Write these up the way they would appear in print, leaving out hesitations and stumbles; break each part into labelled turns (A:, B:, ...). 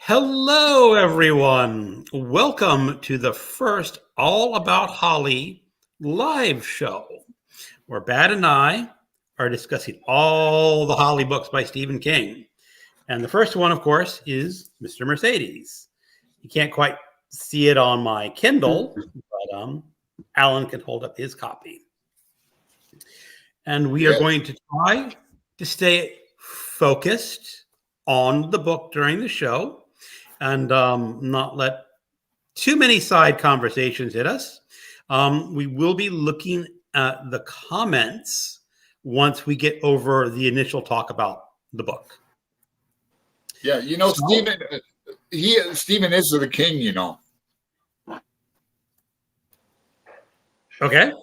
A: Hello, everyone. Welcome to the first All About Holly live show, where Bad and I are discussing all the Holly books by Stephen King. And the first one, of course, is Mr. Mercedes. You can't quite see it on my Kindle, but Alan can hold up his copy. And we are going to try to stay focused on the book during the show and not let too many side conversations hit us. We will be looking at the comments once we get over the initial talk about the book.
B: Yeah, Stephen is the king,
A: Okay.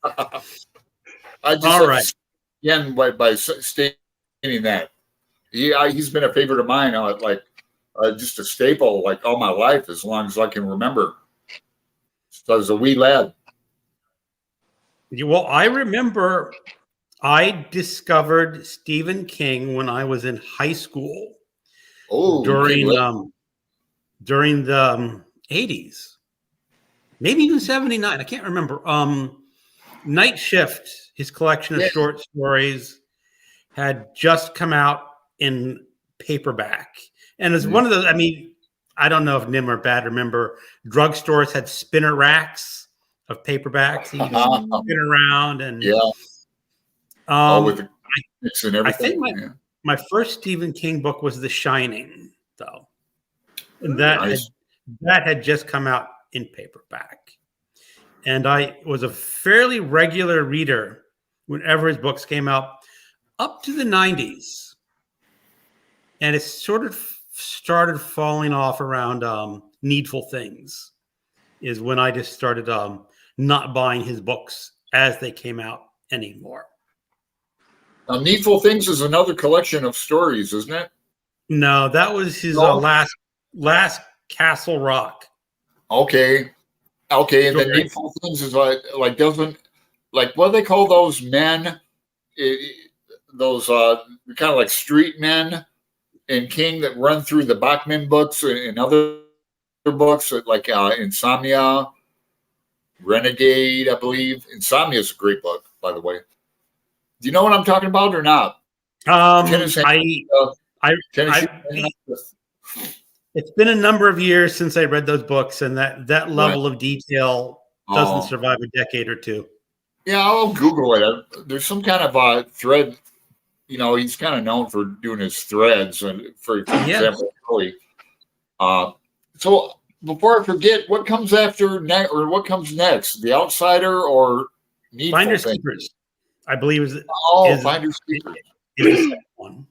B: I just
A: all right.
B: Again, by stating that he's been a favorite of mine, just a staple, like all my life, as long as I can remember. So I was a wee lad.
A: Well, I remember I discovered Stephen King when I was in high school.
B: Oh,
A: during the 80s, maybe even 79. I can't remember. Night Shift, his collection of short stories, had just come out in paperback. And it's one of those, I don't know if Nim or Bad remember, drugstores had spinner racks of paperbacks. You could spin around and
B: with the mix and everything.
A: I think my first Stephen King book was The Shining, though. And that had just come out in paperback. And I was a fairly regular reader whenever his books came out up to the 90s. And it sort of started falling off around Needful Things is when I just started not buying his books as they came out anymore.
B: Now, Needful Things is another collection of stories, isn't it?
A: No, that was his last Castle Rock.
B: Okay. And the Needful Things is what do they call those men? Those kind of like street men in King that run through the Bachman books and other books, like Insomnia, Renegade, I believe. Insomnia is a great book, by the way. Do you know what I'm talking about or not?
A: It's been a number of years since I read those books, and that level of detail doesn't survive a decade or two.
B: Yeah, I'll Google it. There's some kind of thread. He's kind of known for doing his threads, and for example, so before I forget, what comes after next, or what comes next? The Outsider or
A: Finders Keepers, I believe is
B: Finders Keepers
A: is the second one.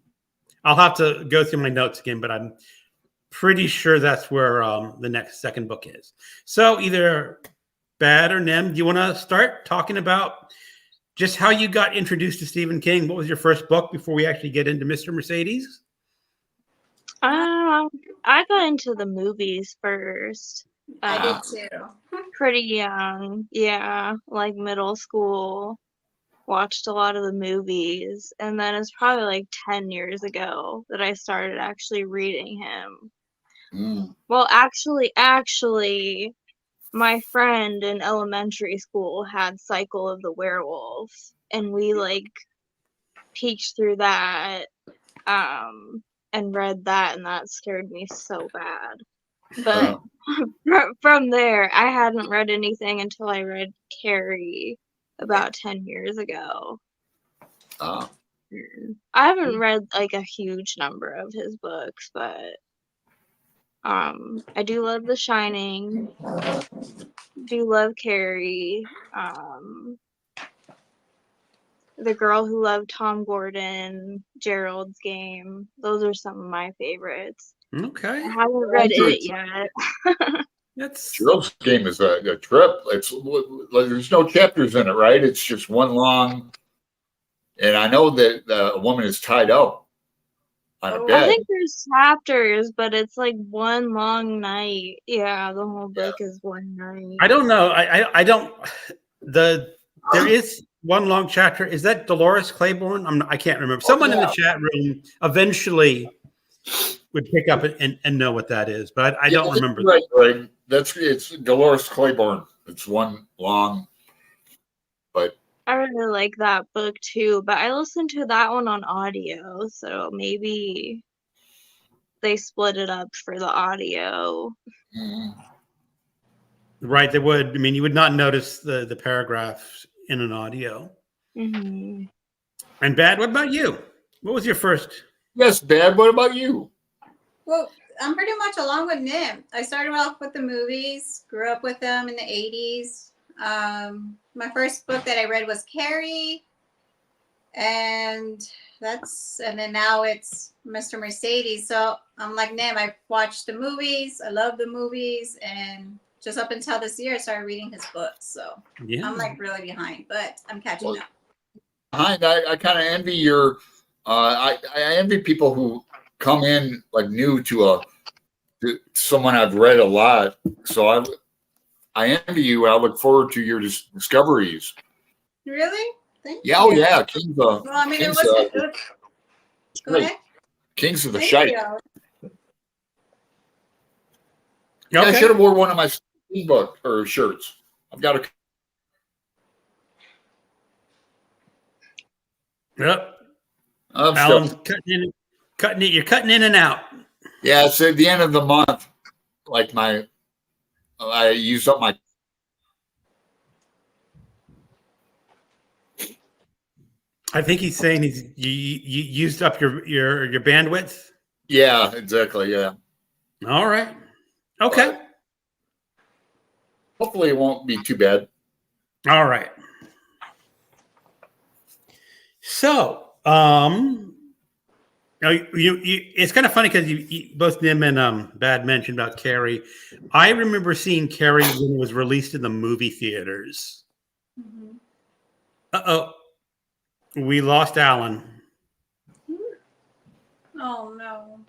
A: I'll have to go through my notes again, but I'm pretty sure that's where the second book is. So either Bad or Nem, do you want to start talking about just how you got introduced to Stephen King? What was your first book before we actually get into Mr. Mercedes?
C: I got into the movies first.
D: I did too.
C: Pretty young. Yeah, like middle school. Watched a lot of the movies. And then it's probably like 10 years ago that I started actually reading him. Well, actually, my friend in elementary school had Cycle of the Werewolves, and we peeked through that and read that, and that scared me so bad. But from there, I hadn't read anything until I read Carrie about 10 years ago. I haven't read a huge number of his books, but I do love The Shining. Do love Carrie. The Girl Who Loved Tom Gordon, Gerald's Game. Those are some of my favorites.
A: Okay.
C: I haven't read it yet.
B: Gerald's Game is a trip. There's no chapters in it, right? It's just one long. And I know that a woman is tied up on a bed.
C: I think there's chapters, but it's one long night. Yeah, the whole book is one night.
A: I don't know. I don't. There is one long chapter. Is that Dolores Claiborne? I can't remember. Someone in the chat room eventually would pick up and know what that is, but I don't remember.
B: Right, right. It's Dolores Claiborne. It's one long, but
C: I really like that book too, but I listened to that one on audio, so maybe they split it up for the audio.
A: Right, they would. I mean, you would not notice the paragraphs in an audio.
C: Mm-hmm.
A: And Bad, what about you? What was your first?
B: Yes, Bad. What about you?
D: Well, I'm pretty much along with Nim. I started off with the movies, grew up with them in the 80s. My first book that I read was Carrie. And then now it's Mr. Mercedes. So I'm like Nim, I watched the movies. I love the movies. And just up until this year, I started reading his books. So
A: Yeah.
D: I'm like really behind, but I'm catching up.
B: I kind of envy your. I envy people who come in like new to someone I've read a lot. So I envy you. I look forward to your discoveries.
D: Really? Thank
B: Yeah, oh
D: you.
B: yeah, Kings.
D: Well, I mean,
B: Kings,
D: it wasn't. Go ahead.
B: Kings of the
D: Thank
B: Shite.
D: you.
B: Yeah, I
A: Okay.
B: should have worn one of my book or shirts. I've got a.
A: Yep.
B: I'm
A: Alan's
B: still,
A: cutting it. You're cutting in and out.
B: yeah, it's at the end of the month. Like I used up my.
A: I think he's saying you used up your bandwidth.
B: Yeah, exactly. Yeah.
A: All right. Okay.
B: Hopefully, it won't be too bad.
A: All right. So, it's kind of funny because you both Nim and Bad mentioned about Carrie. I remember seeing Carrie when it was released in the movie theaters.
D: Mhm.
A: Uh-oh. We lost Alan.
D: Oh no.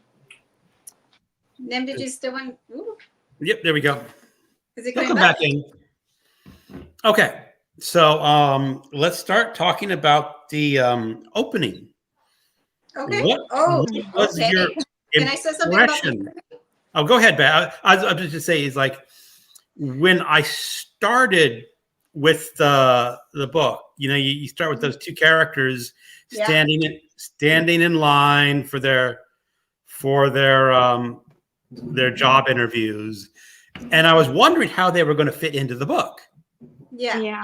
D: Nim, did you still want? Ooh,
A: Yep, there we go.
D: is it
A: He'll
D: coming
A: come
D: back?
A: back in. Okay. So let's start talking about the opening.
D: Okay.
A: What was
D: okay.
A: your
D: Can I say something about
A: impression? Oh, go ahead, Bad. I was just to say is like when I started with the book, you start with those two characters
D: Yeah.
A: standing in line for their job interviews, and I was wondering how they were going to fit into the book.
D: Yeah.
C: Yeah.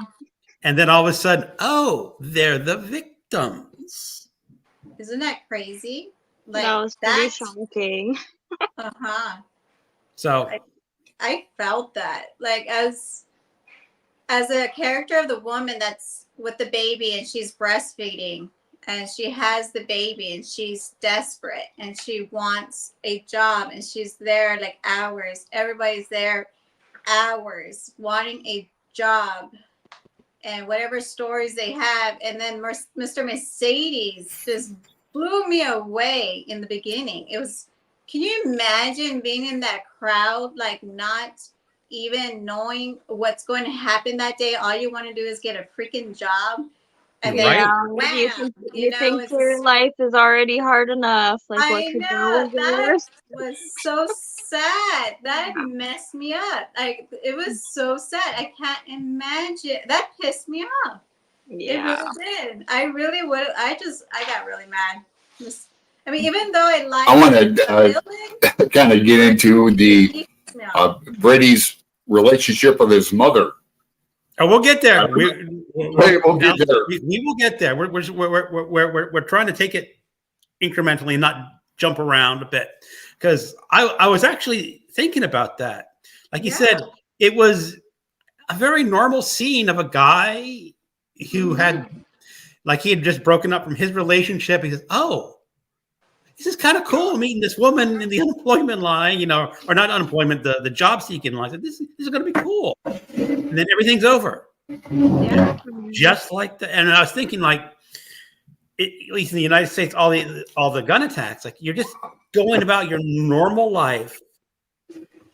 A: And then all of a sudden, oh, they're the victims.
D: Isn't that crazy? Like
C: that was pretty shocking.
D: Uh-huh.
A: So
D: I felt that. Like as a character of the woman that's with the baby and she's breastfeeding and she has the baby and she's desperate and she wants a job and she's there like hours. Everybody's there hours wanting a job and whatever stories they have. And then Mr. Mercedes just blew me away in the beginning. It was, can you imagine being in that crowd, like not even knowing what's going to happen that day? All you want to do is get a freaking job. And then,
A: Right.
D: wham,
C: You think your life is already hard enough. Like, what
D: I
C: could
D: know,
C: go
D: that
C: worse?
D: was so sad. That messed me up. Like, it was so sad. I can't imagine. That pissed me off.
C: Yeah.
D: It really did. I really would. I got really mad. I mean, even though I like.
B: I want to kind of get into the Brady's relationship with his mother.
A: Oh, we'll get there.
B: We'll get there.
A: We will get there. We're trying to take it incrementally, and not jump around a bit, because I was actually thinking about that. Like you said, it was a very normal scene of a guy who had, like, he had just broken up from his relationship. He says, "Oh, this is kind of cool meeting this woman in the unemployment line, or not unemployment, the job seeking line. This is going to be cool." And then everything's over.
D: Yeah.
A: Just like that. And I was thinking, like, at least in the United States, all the gun attacks, like, you're just going about your normal life.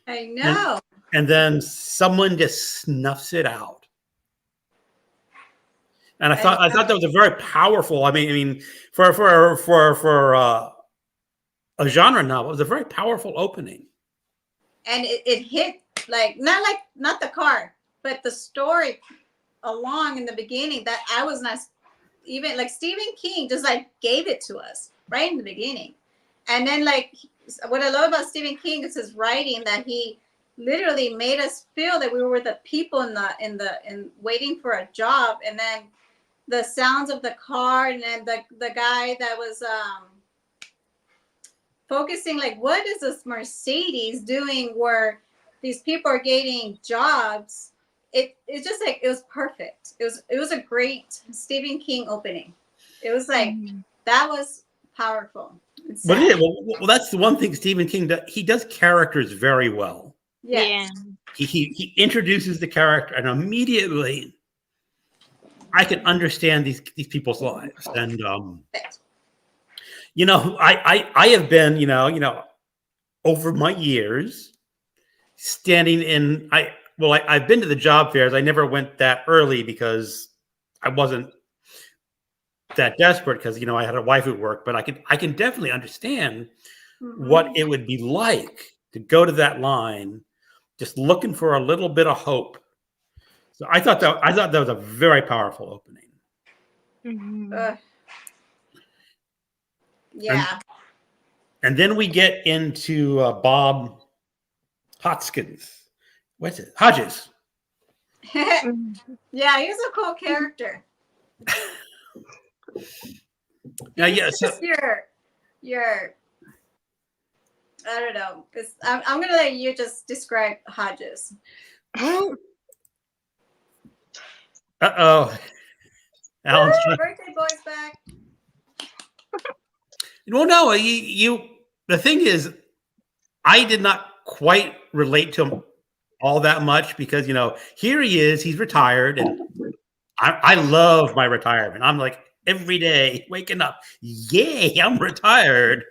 D: I know.
A: And then someone just snuffs it out. And I thought that was a very powerful. I mean, for a genre novel. It was a very powerful opening.
D: And it hit not the car, but the story along in the beginning that I was not even like Stephen King just like gave it to us right in the beginning. And then like what I love about Stephen King is his writing, that he literally made us feel that we were the people in waiting for a job. And then the sounds of the car, and then the guy that was focusing like, what is this Mercedes doing where these people are getting jobs? It's just like, it was perfect. It was a great Stephen King opening. It was like that was powerful.
A: But well, that's the one thing Stephen King does. He does characters very well.
D: Yes.
C: Yeah.
A: He introduces the character, and immediately I can understand these people's lives. And you know, I have been, you know, over my years standing in. I've been to the job fairs. I never went that early because I wasn't that desperate, because, you know, I had a wife at work. But I can definitely understand what it would be like to go to that line, just looking for a little bit of hope. So I thought that was a very powerful opening.
D: Yeah.
A: And then we get into Bob Hoskins. What's it? Hodges.
D: Yeah, he's a cool character.
A: Now, yeah, so
D: Just your I don't know. I'm gonna let you just describe Hodges.
A: Alan's
D: Birthday boy's back.
A: well, no, the thing is, I did not quite relate to him all that much, because, you know, here he is, he's retired, and I love my retirement. I'm like, every day waking up, yay, I'm retired.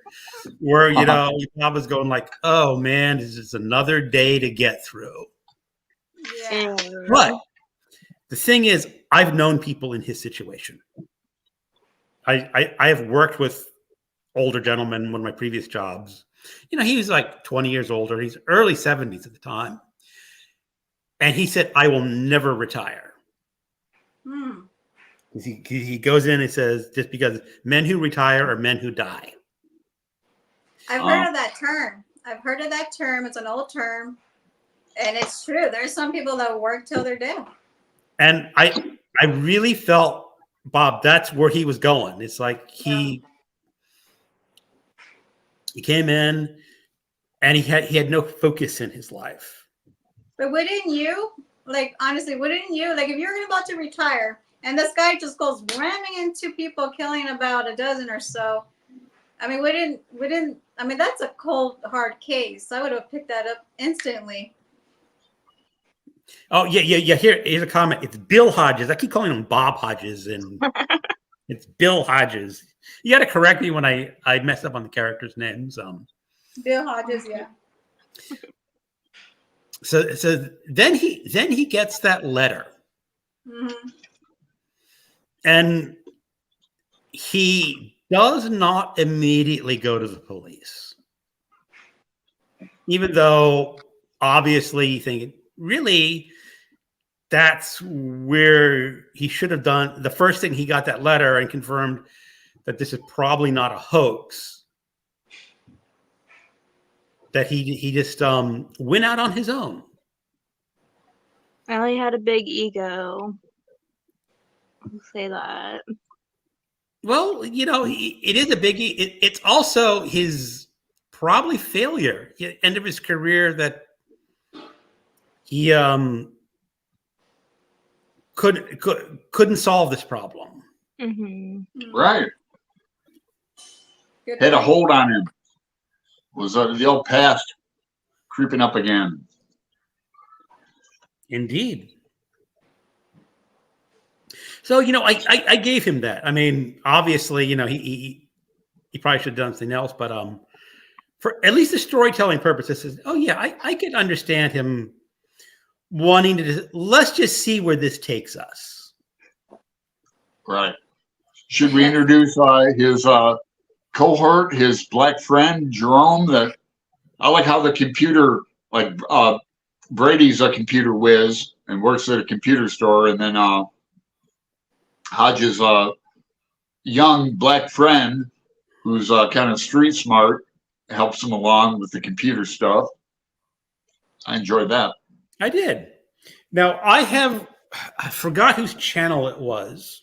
A: Where, you know, I was going like, oh man, this is another day to get through.
D: Yeah.
A: But the thing is, I've known people in his situation. I have worked with older gentlemen in one of my previous jobs. You know, he was like 20 years older. He's early 70s at the time. And he said, I will never retire. He goes in and says, just because men who retire are men who die.
D: I've heard of that term. It's an old term. And it's true. There's some people that work till they're dead.
A: And I really felt, Bob, that's where he was going. It's like he came in and he had no focus in his life.
D: But wouldn't you, like, honestly, wouldn't you, like, if you're about to retire and this guy just goes ramming into people, killing about a dozen or so, I mean, that's a cold, hard case. I would have picked that up instantly.
A: Oh, yeah. Here's a comment. It's Bill Hodges. I keep calling him Bob Hodges, and it's Bill Hodges. You got to correct me when I mess up on the characters' names.
D: Bill Hodges, yeah.
A: So then he gets that letter, and he does not immediately go to the police, even though obviously thinking, really, that's where he should have done. The first thing, he got that letter and confirmed that this is probably not a hoax. That he just went out on his own.
C: Well, he had a big ego. I'll say that.
A: Well, you know, it is a biggie. It's also his probably failure, end of his career, that he couldn't solve this problem.
B: Right.
D: Good
B: Had a
D: point.
B: hold on him. Was the old past creeping up again?
A: Indeed. So, you know, I gave him that. I mean, obviously, you know, he probably should have done something else, but for at least the storytelling purposes, oh yeah, I could understand him wanting to let's just see where this takes us.
B: Right. Should we introduce his cohort, his black friend Jerome. That I like how the computer, like Brady's a computer whiz and works at a computer store, and then Hodges' young black friend who's kind of street smart helps him along with the computer stuff. I enjoyed that.
A: I did. Now I forgot whose channel it was.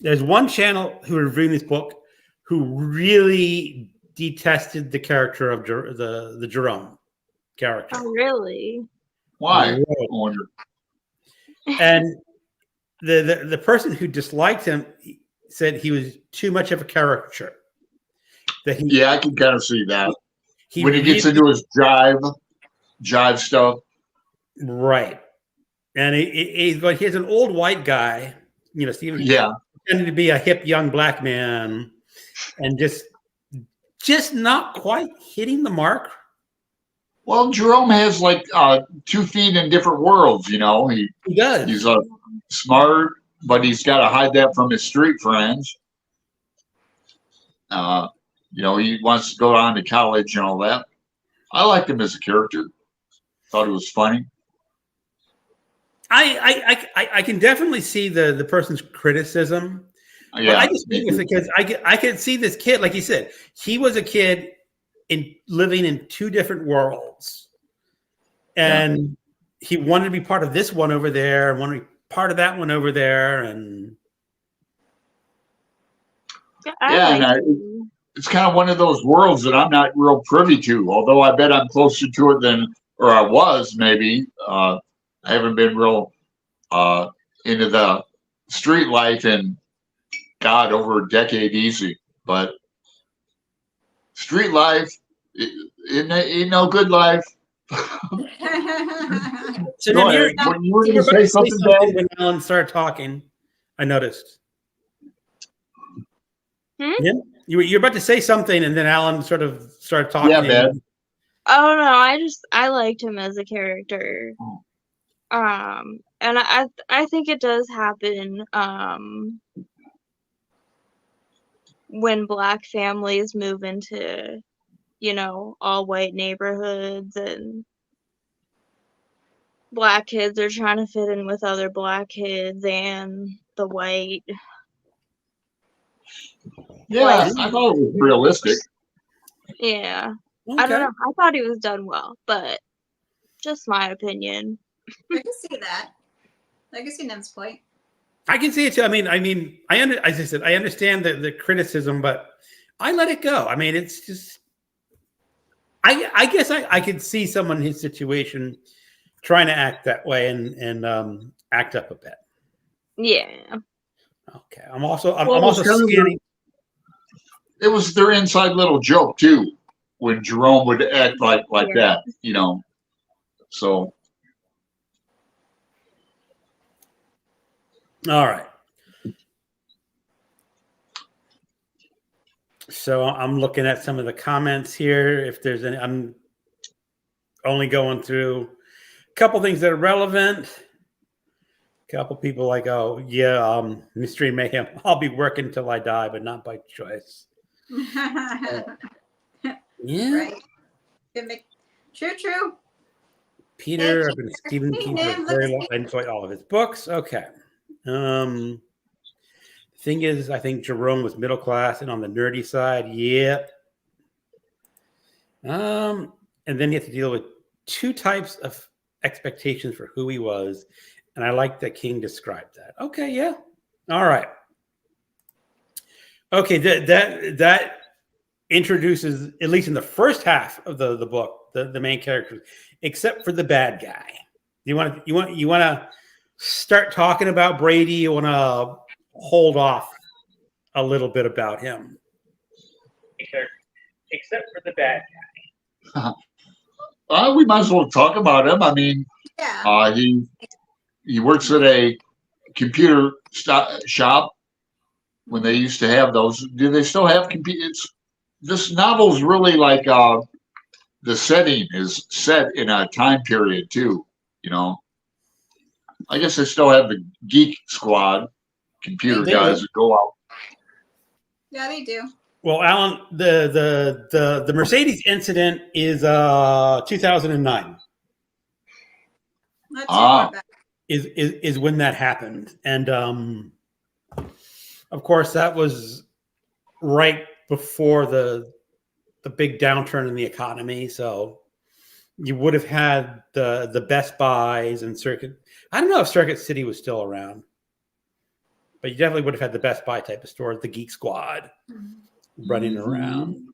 A: There's one channel who reviewed this book who really detested the character of the Jerome character.
C: Oh, really?
B: Why? I wonder.
A: And the person who disliked him said he was too much of a caricature.
B: Yeah, I can kind of see that. When he gets into his jive stuff.
A: Right. And he has an old white guy, Stephen.
B: Yeah.
A: Pretending to be a hip young black man and just not quite hitting the mark.
B: Well, Jerome has like 2 feet in different worlds, He
A: does.
B: He's smart, but he's got to hide that from his street friends. He wants to go on to college and all that. I liked him as a character. Thought it was funny.
A: I can definitely see the person's criticism.
B: Yeah,
A: I just think it's because I could see this kid, like you said, he was a kid living in 2 different worlds, and he wanted to be part of this one over there, and wanted to be part of that one over there, and
B: it's kind of one of those worlds that I'm not real privy to. Although I bet I'm closer to it or I was maybe. I haven't been real into the street life in over a decade easy, but street life ain't no good life.
A: So then
B: you were going to say something bad
A: when Alan started talking, I noticed. Yeah, you're about to say something, and then Alan sort of started talking.
B: Yeah, man.
C: Oh no, I liked him as a character. And I think it does happen when black families move into, all white neighborhoods, and black kids are trying to fit in with other black kids and the white.
B: Yeah, I thought it was realistic.
C: Yeah.
A: Okay.
C: I don't know. I thought he was done well, but just my opinion.
D: I can see that. I can see Nem's point.
A: I can see it too. As I said, I understand the criticism, but I let it go. It's just, I guess I could see someone in his situation trying to act that way and act up a bit.
C: Yeah.
A: Okay. I'm also scanning.
B: It was their inside little joke too, when Jerome would act like that, So.
A: All right. So I'm looking at some of the comments here. If there's any, I'm only going through a couple things that are relevant. A couple people like, oh yeah, Mystery Mayhem. I'll be working till I die, but not by choice. Yeah.
D: Right. True.
A: Peter, I've been Stephen King for a very long. I enjoyed all of his books. Okay. Thing is, I think Jerome was middle class and on the nerdy side. Yep. And then you have to deal with 2 types of expectations for who he was. And I like that King described that. Okay, yeah. All right. Okay, that introduces, at least in the first half of the book, the main characters, except for the bad guy. You want to start talking about Brady? You want to hold off a little bit about him? Except for the bad guy.
B: We might as well talk about him. He works at a computer shop when they used to have those. Do they still have computers? This novel's really like the setting is set in a time period too. I guess they still have the Geek Squad computer guys that go out.
D: Yeah, they do.
A: Well, Alan, the Mercedes incident is 2009.
D: Not too
B: Ah.
D: far back.
A: Is when that happened, and of course that was right before the big downturn in the economy. So you would have had the Best Buys and Circuit. I don't know if Circuit City was still around, but you definitely would have had the Best Buy type of stores, the Geek Squad running around.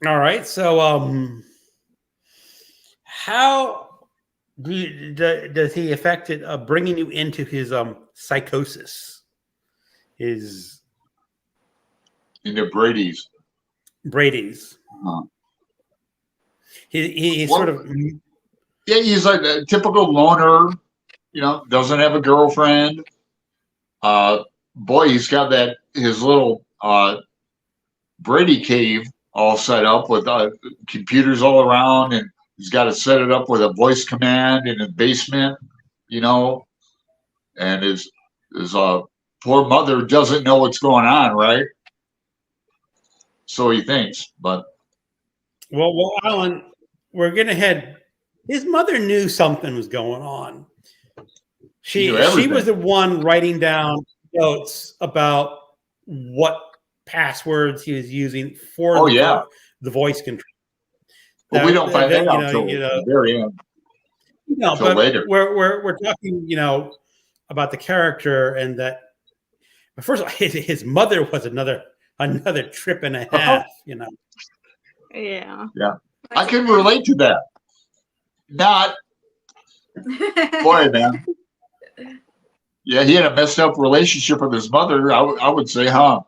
A: All right, so how does he affect it? Bringing you into his psychosis, his
B: Into Brady's.
A: Uh-huh. He's
B: Well,
A: sort of
B: Yeah, he's like a typical loner. Doesn't have a girlfriend. Boy, he's got his little Brady cave all set up with computers all around, and he's got to set it up with a voice command in his basement, and his poor mother doesn't know what's going on, right? So he thinks, but
A: well, Alan, we're gonna head. His mother knew something was going on. She was the one writing down notes about what passwords he was using for the voice control.
B: But we don't find that out until the very end.
A: No, but later. We're talking, about the character, and that. But first of all, his mother was another trip and a half.
C: Yeah.
B: Yeah, I can relate to that. Not, boy, man. Yeah, he had a messed up relationship with his mother. I would say, huh?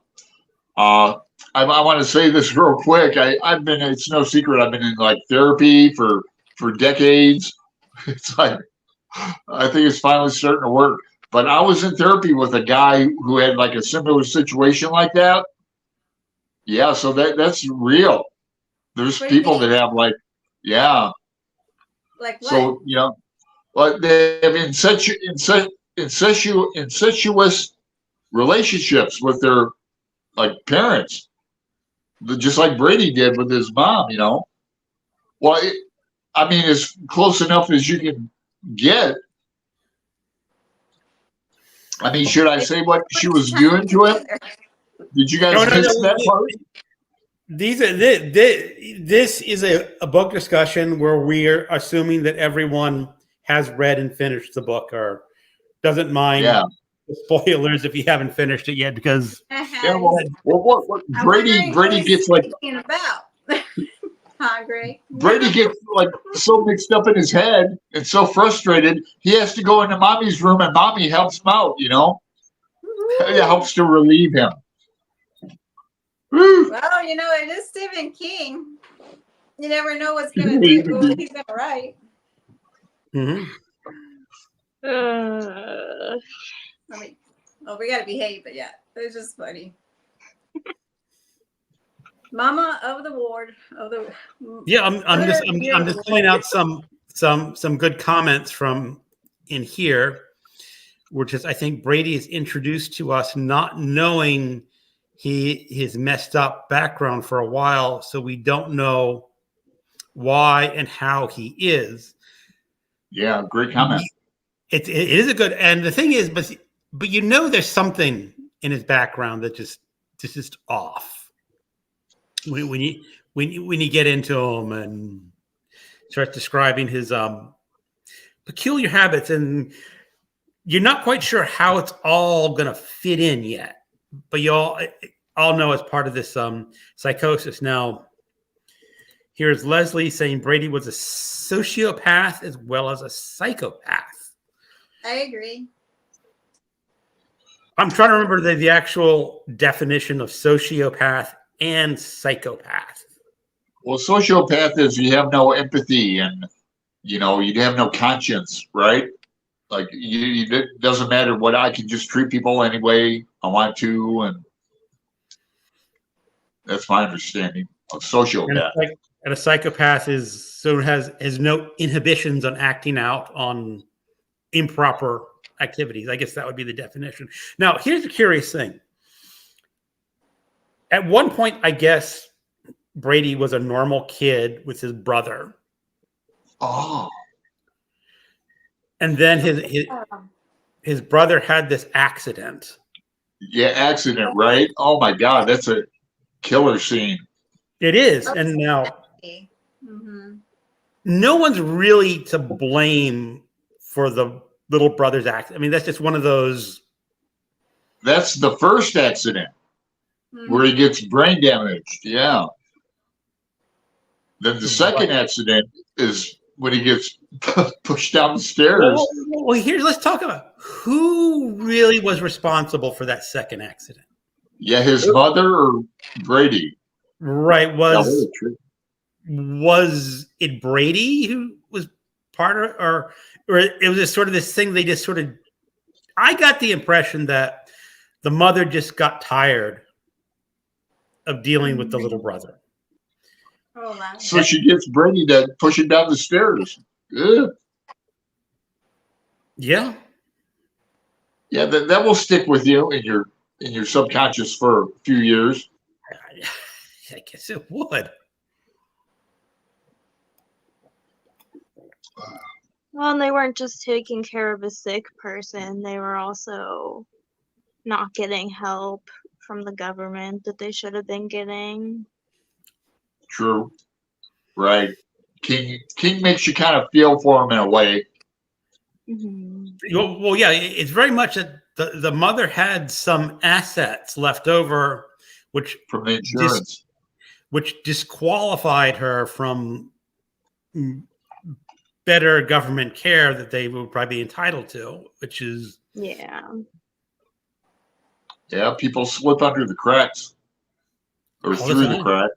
B: I want to say this real quick. It's no secret, I've been in like therapy for decades. It's like, I think it's finally starting to work. But I was in therapy with a guy who had like a similar situation like that. Yeah, so that's real. There's people that have like, yeah.
D: Like what?
B: So, like they have incestuous relationships with their like parents, just like Brady did with his mom. Well, as close enough as you can get. Should I say what she was doing to him? Did you guys miss that part?
A: This is a book discussion where we are assuming that everyone has read and finished the book or doesn't mind the spoilers if you haven't finished it yet, because
B: what Brady gets like
D: about. Hungry.
B: Brady gets like so mixed up in his head and so frustrated, he has to go into mommy's room and mommy helps him out, It helps to relieve him.
D: Well, it is Stephen King. You never know what's going to do, what he's going to write.
A: Mm-hmm.
D: We got to behave, but yeah, it's just funny. Mama of the ward of the.
A: Yeah, I'm just pulling out some good comments from in here, which is I think Brady is introduced to us not knowing his messed up background for a while, so we don't know why and how he is.
B: Yeah, great comment.
A: It is a good, and the thing is, but there's something in his background that just off. When you get into him and start describing his peculiar habits, and you're not quite sure how it's all gonna fit in yet, but you all know as part of this psychosis. Now, here's Leslie saying Brady was a sociopath as well as a psychopath.
D: I agree.
A: I'm trying to remember the actual definition of sociopath and psychopath.
B: Well, sociopath is you have no empathy and you have no conscience, right? Like it doesn't matter what, I can just treat people any way I want to, and that's my understanding of sociopath.
A: And a psychopath has no inhibitions on acting out on improper activities. I guess that would be the definition. Now, here's the curious thing. At one point, I guess Brady was a normal kid with his brother.
B: Oh,
A: And then his brother had this accident.
B: yeah, accident, right? Oh my God, that's a killer scene.
A: It is. And now
D: Mm-hmm.
A: no one's really to blame for the little brother's accident. I mean, that's just one of those.
B: That's the first accident where he gets brain damaged. Yeah. Then the second accident is when he gets pushed down the stairs.
A: Well, let's talk about who really was responsible for that second accident.
B: Yeah, his mother or Brady.
A: Right.
B: Yeah,
A: Was it Brady who was part of it, or it was just sort of this thing they just sort of, I got the impression that the mother just got tired of dealing with the little brother.
D: Oh, wow.
B: so she gets Brady to push him down the stairs. Ugh.
A: Yeah.
B: Yeah, that will stick with you in your subconscious for a few years.
A: I guess it would.
C: Well, and they weren't just taking care of a sick person, they were also not getting help from the government that they should have been getting.
B: True. Right. King makes you kind of feel for him in a way.
A: Well, yeah, it's very much that the mother had some assets left over, which
B: From the insurance.
A: which disqualified her from better government care that they would probably be entitled to, which is
C: Yeah.
B: Yeah, people slip under the cracks. Or
A: All the
B: through the
A: time.
B: crack.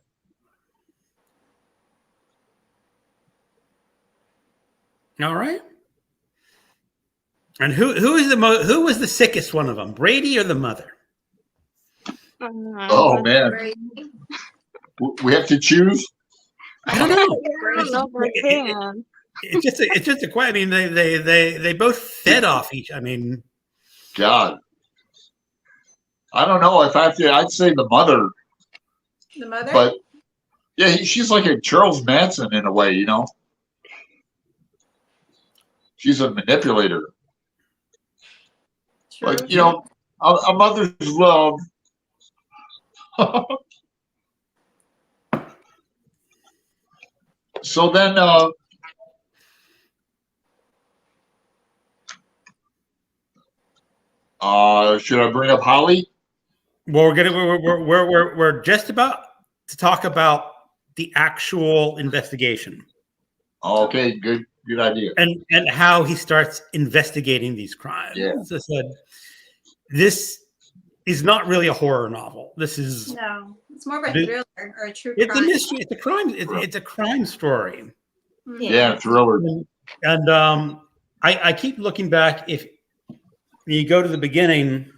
A: all right. And who was the sickest one of them, Brady or the mother?
B: Oh man.
D: Brady.
B: We have to choose.
A: I don't know.
C: I don't know if I can.
A: It's just a question. I mean, they both fed off each. I mean,
B: God. I don't know if I have to. I'd say the mother,
D: The mother?
B: but yeah, she's like a Charles Manson in a way, you know. She's a manipulator.
D: True.
B: But you know, a mother's love. So then, should I bring up Holly?
A: well, we're just about to talk about the actual investigation
B: Okay, good idea.
A: and how he starts investigating these crimes.
B: Yeah.
A: As I said, this is not really a horror novel. This is
D: No, it's more of a
A: The-
D: thriller or a true
A: it's a
D: crime.
A: mystery. It's a crime. It's a crime story.
D: Mhm.
B: Yeah, thriller.
A: And I keep looking back. If you go to the beginning,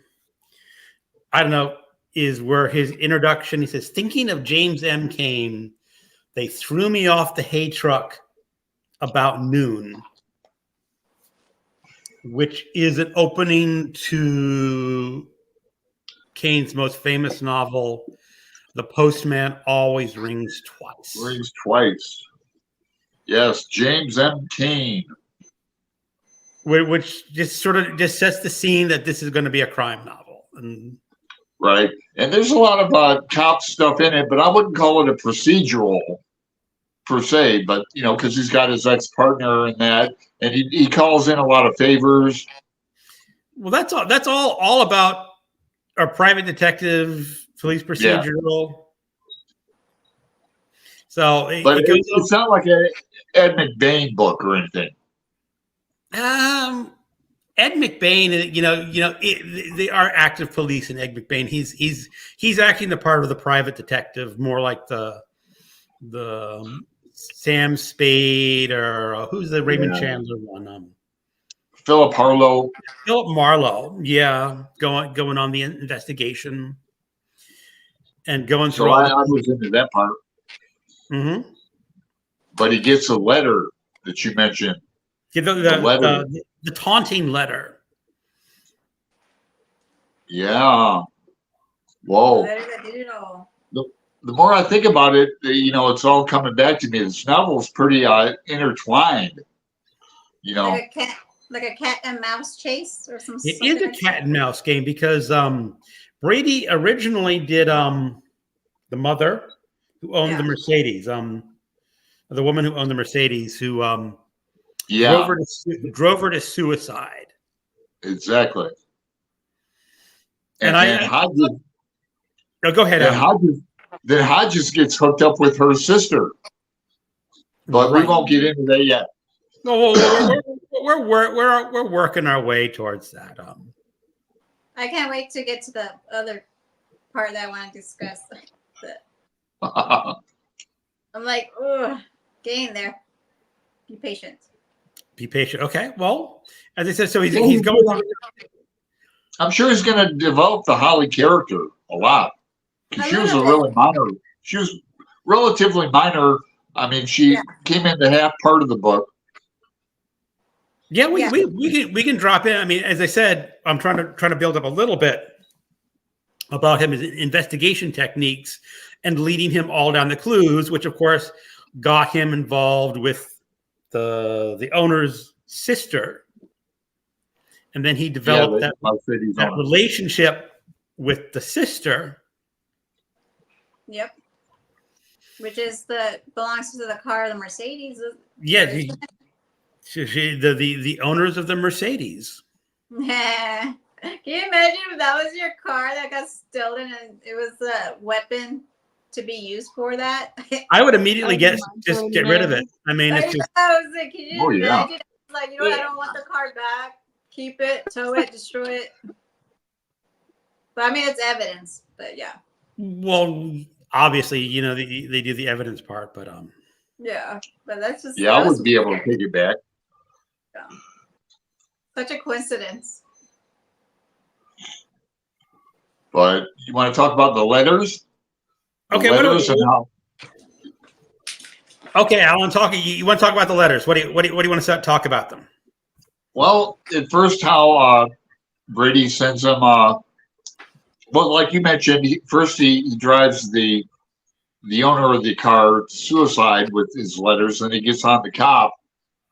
A: I don't know, is where his introduction, he says, thinking of James M. Cain, they threw me off the hay truck about noon, which is an opening to Cain's most famous novel, The Postman Always Rings Twice.
B: Rings twice. Yes, James M. Cain.
A: Which just sort of just sets the scene that this is going to be a crime novel. And
B: Right. And there's a lot of cop stuff in it, but I wouldn't call it a procedural per se, but you know, because he's got his ex-partner in that, and he calls in a lot of favors.
A: well, that's all about a private detective, police procedural. So
B: But
A: it goes
B: it's not like an Ed McBain book or anything.
A: Ed McBain, they are active police in Ed McBain. He's acting the part of the private detective, more like the Sam Spade or who's the Raymond Chandler one?
B: Philip Harlow.
A: Philip Marlowe, yeah, going on the investigation and going
B: So
A: through.
B: I was into that part.
A: Mm-hmm.
B: But he gets a letter that you mentioned.
A: Yeah,
B: The letter.
A: the taunting letter.
B: Yeah. Whoa.
D: Letters that digital.
B: The more I think about it, it's all coming back to me. This novel is pretty intertwined.
D: Like a cat and mouse chase or some.
A: It is a cat and mouse game because Brady originally did the mother who owned the Mercedes, the woman who owned the Mercedes who drove her to suicide.
B: Exactly.
A: And
B: Hodges,
A: go ahead.
B: Then Hodges gets hooked up with her sister, but we won't get into that yet.
A: No, we're working our way towards that.
D: I can't wait to get to the other part that I want to discuss. I'm like, oh, getting there. Be patient.
A: Be patient. Okay. Well, as I said, so he's going.
B: I'm sure he's going to develop the Holly character a lot. She was She was relatively minor. I mean, she came in the half part of the book.
A: Yeah, we can drop in. I mean, as I said, I'm trying to build up a little bit about him, his investigation techniques, and leading him all down the clues, which of course got him involved with the owner's sister, and then he developed that relationship with the sister.
D: Yep. Which belongs to the car, the Mercedes.
A: Yeah, the owners of the Mercedes.
D: Can you imagine if that was your car that got stolen and it was a weapon to be used for that?
A: I would immediately get rid of it. I mean, it's just.
D: I was like, can you imagine? Like, I don't want the car back. Keep it, tow it, destroy it. But I mean, it's evidence. But yeah.
A: Well, obviously, they do the evidence part, but
D: yeah, but that's just.
B: Yeah, I wouldn't be able to take it back.
D: Yeah. Such a coincidence.
B: But you want to talk about the letters?
A: Okay. Okay, Alan, you want to talk about the letters? What do you want to talk about them?
B: Well, at first, how Brady sends him. Well, like you mentioned, first he drives the owner of the car to suicide with his letters, and he gets on the cop,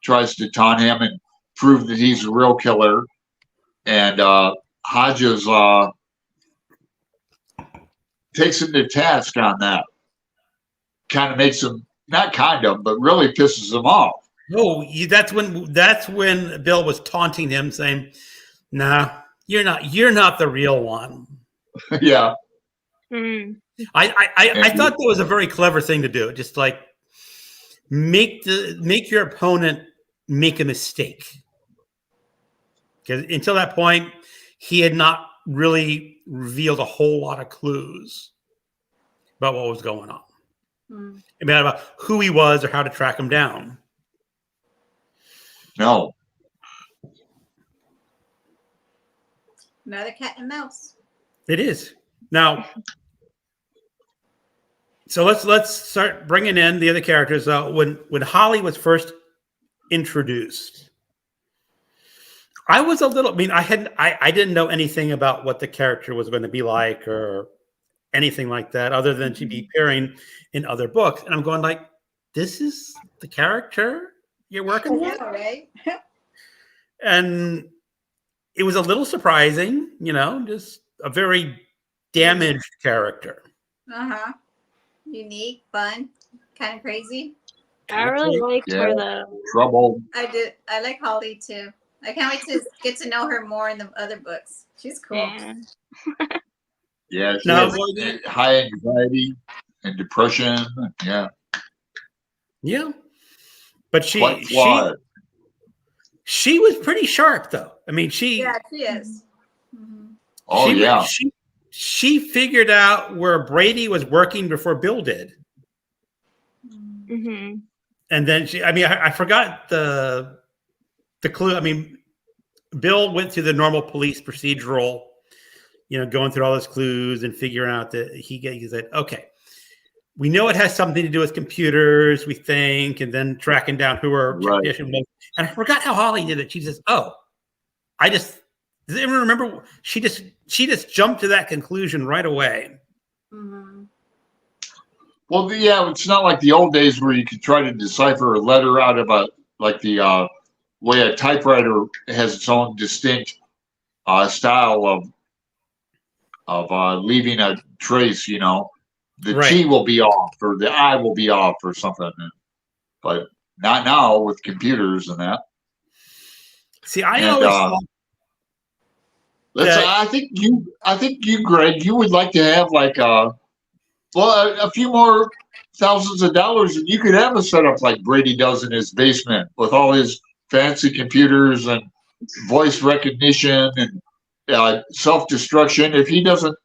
B: tries to taunt him and prove that he's a real killer. And Hodges takes him to task on that. Kind of makes him, not kind of, but really pisses him off.
A: Oh, that's when Bill was taunting him, saying, "Nah, you're not the real one."
B: Yeah.
C: Mm.
A: I thought that was a very clever thing to do. Just like make your opponent make a mistake. Because until that point, he had not really revealed a whole lot of clues about what was going on. About who he was or how to track him down.
B: No.
D: Another cat and mouse.
A: It is. Now, so let's start bringing in the other characters. When Holly was first introduced, I was a little. I mean, I didn't know anything about what the character was going to be like or anything like that, other than she'd be appearing in other books, and I'm going like, "This is the character you're working with?"
D: Right?
A: And it was a little surprising, just a very damaged character.
D: Unique, fun, kind of crazy.
C: I really liked her though.
B: Trouble.
D: I like Holly too. I can't wait to get to know her more in the other books. She's cool.
B: Yeah, she has high anxiety and depression. Yeah.
A: Yeah. But she was pretty sharp though. I mean, she
D: is.
B: Oh,
A: she figured out where Brady was working before Bill did.
C: Mm-hmm.
A: And then I forgot the clue. I mean, Bill went through the normal police procedural, going through all his clues and figuring out that he said, okay, we know it has something to do with computers, we think, and then tracking down who her technician was. And I forgot how Holly did it. She says, "Oh, Does anyone remember? She just jumped to that conclusion right away.
D: Mhm.
B: Well, yeah, it's not like the old days where you could try to decipher a letter out of the way a typewriter has its own distinct style of leaving a trace. The
A: Right.
B: T will be off or the I will be off or something. But not now with computers and that.
A: See, I
B: And,
A: always thought that,
B: I think you, Greg, you would like to have like a few more thousands of dollars, and you could have a setup like Brady does in his basement with all his fancy computers and voice recognition and self-destruction. If he doesn't,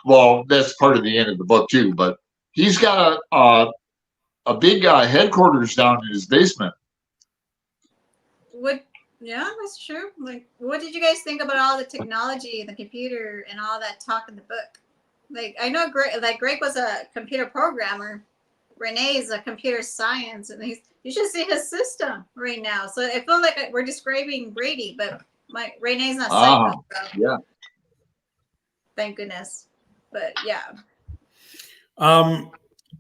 B: well, that's part of the end of the book too. But he's got a big headquarters down in his basement.
D: Yeah, that's true. Like, what did you guys think about all the technology and the computer and all that talk in the book? Like, I know Greg was a computer programmer. Renee is a computer science, and you should see his system right now. So I feel like we're describing Brady, but Renee's not psycho. So
B: Yeah.
D: thank goodness. But yeah.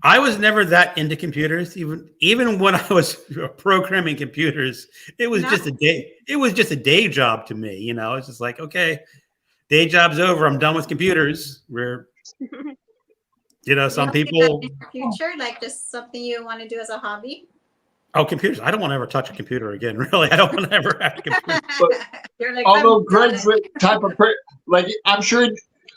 A: I was never that into computers. Even when I was programming computers, it was just a day. It was just a day job to me. It's just like, okay, day job's over. I'm done with computers. Some people.
D: In your future, like just something you want to do as a hobby.
A: Oh, computers! I don't want to ever touch a computer again. Really, I don't want to ever have a computer.
D: You're like,
B: Although Greg's the type of like, I'm sure.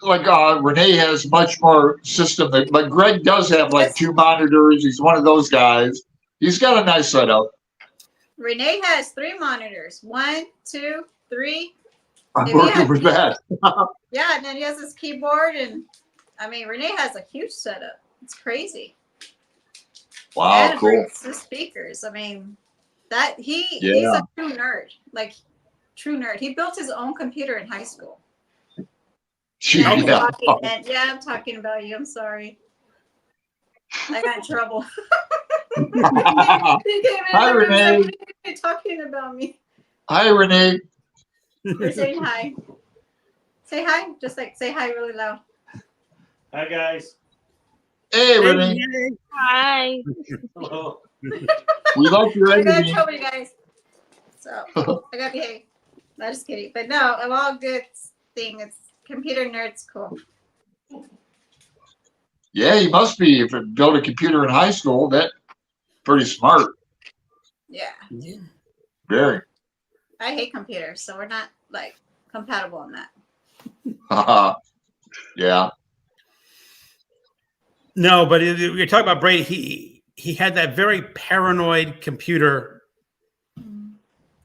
B: Like Renee has much more system, but Greg does have like 2 monitors. He's one of those guys. He's got a nice setup.
D: Renee has 3 monitors. 1, 2, 3.
B: I'm working with that.
D: Yeah, and then he has his keyboard, and I mean, Renee has a huge setup. It's crazy.
B: Wow,
D: and
B: cool.
D: The speakers. I mean, he's
B: Yeah.
D: a true nerd. Like, true nerd. He built his own computer in high school.
B: Yeah.
D: I'm talking about you. I'm sorry. I got in trouble.
B: Hi, Renee.
D: You're talking about me.
B: Hi, Renee.
D: You're saying hi. Say hi. Just like say hi really loud.
E: Hi, guys.
B: Hey, Renee.
C: Hi.
E: Hello.
B: We like your
D: I got in
B: energy.
D: trouble, you guys. So I got to behave. No, just kidding. But no, I'm all good thing. It's computer nerds cool.
B: Yeah, you must be. If you built a computer in high school, that's pretty smart.
D: Yeah.
B: Very.
D: I hate computers, so we're not like compatible on that.
B: Yeah.
A: No, but you're talking about Brady. He had that very paranoid computer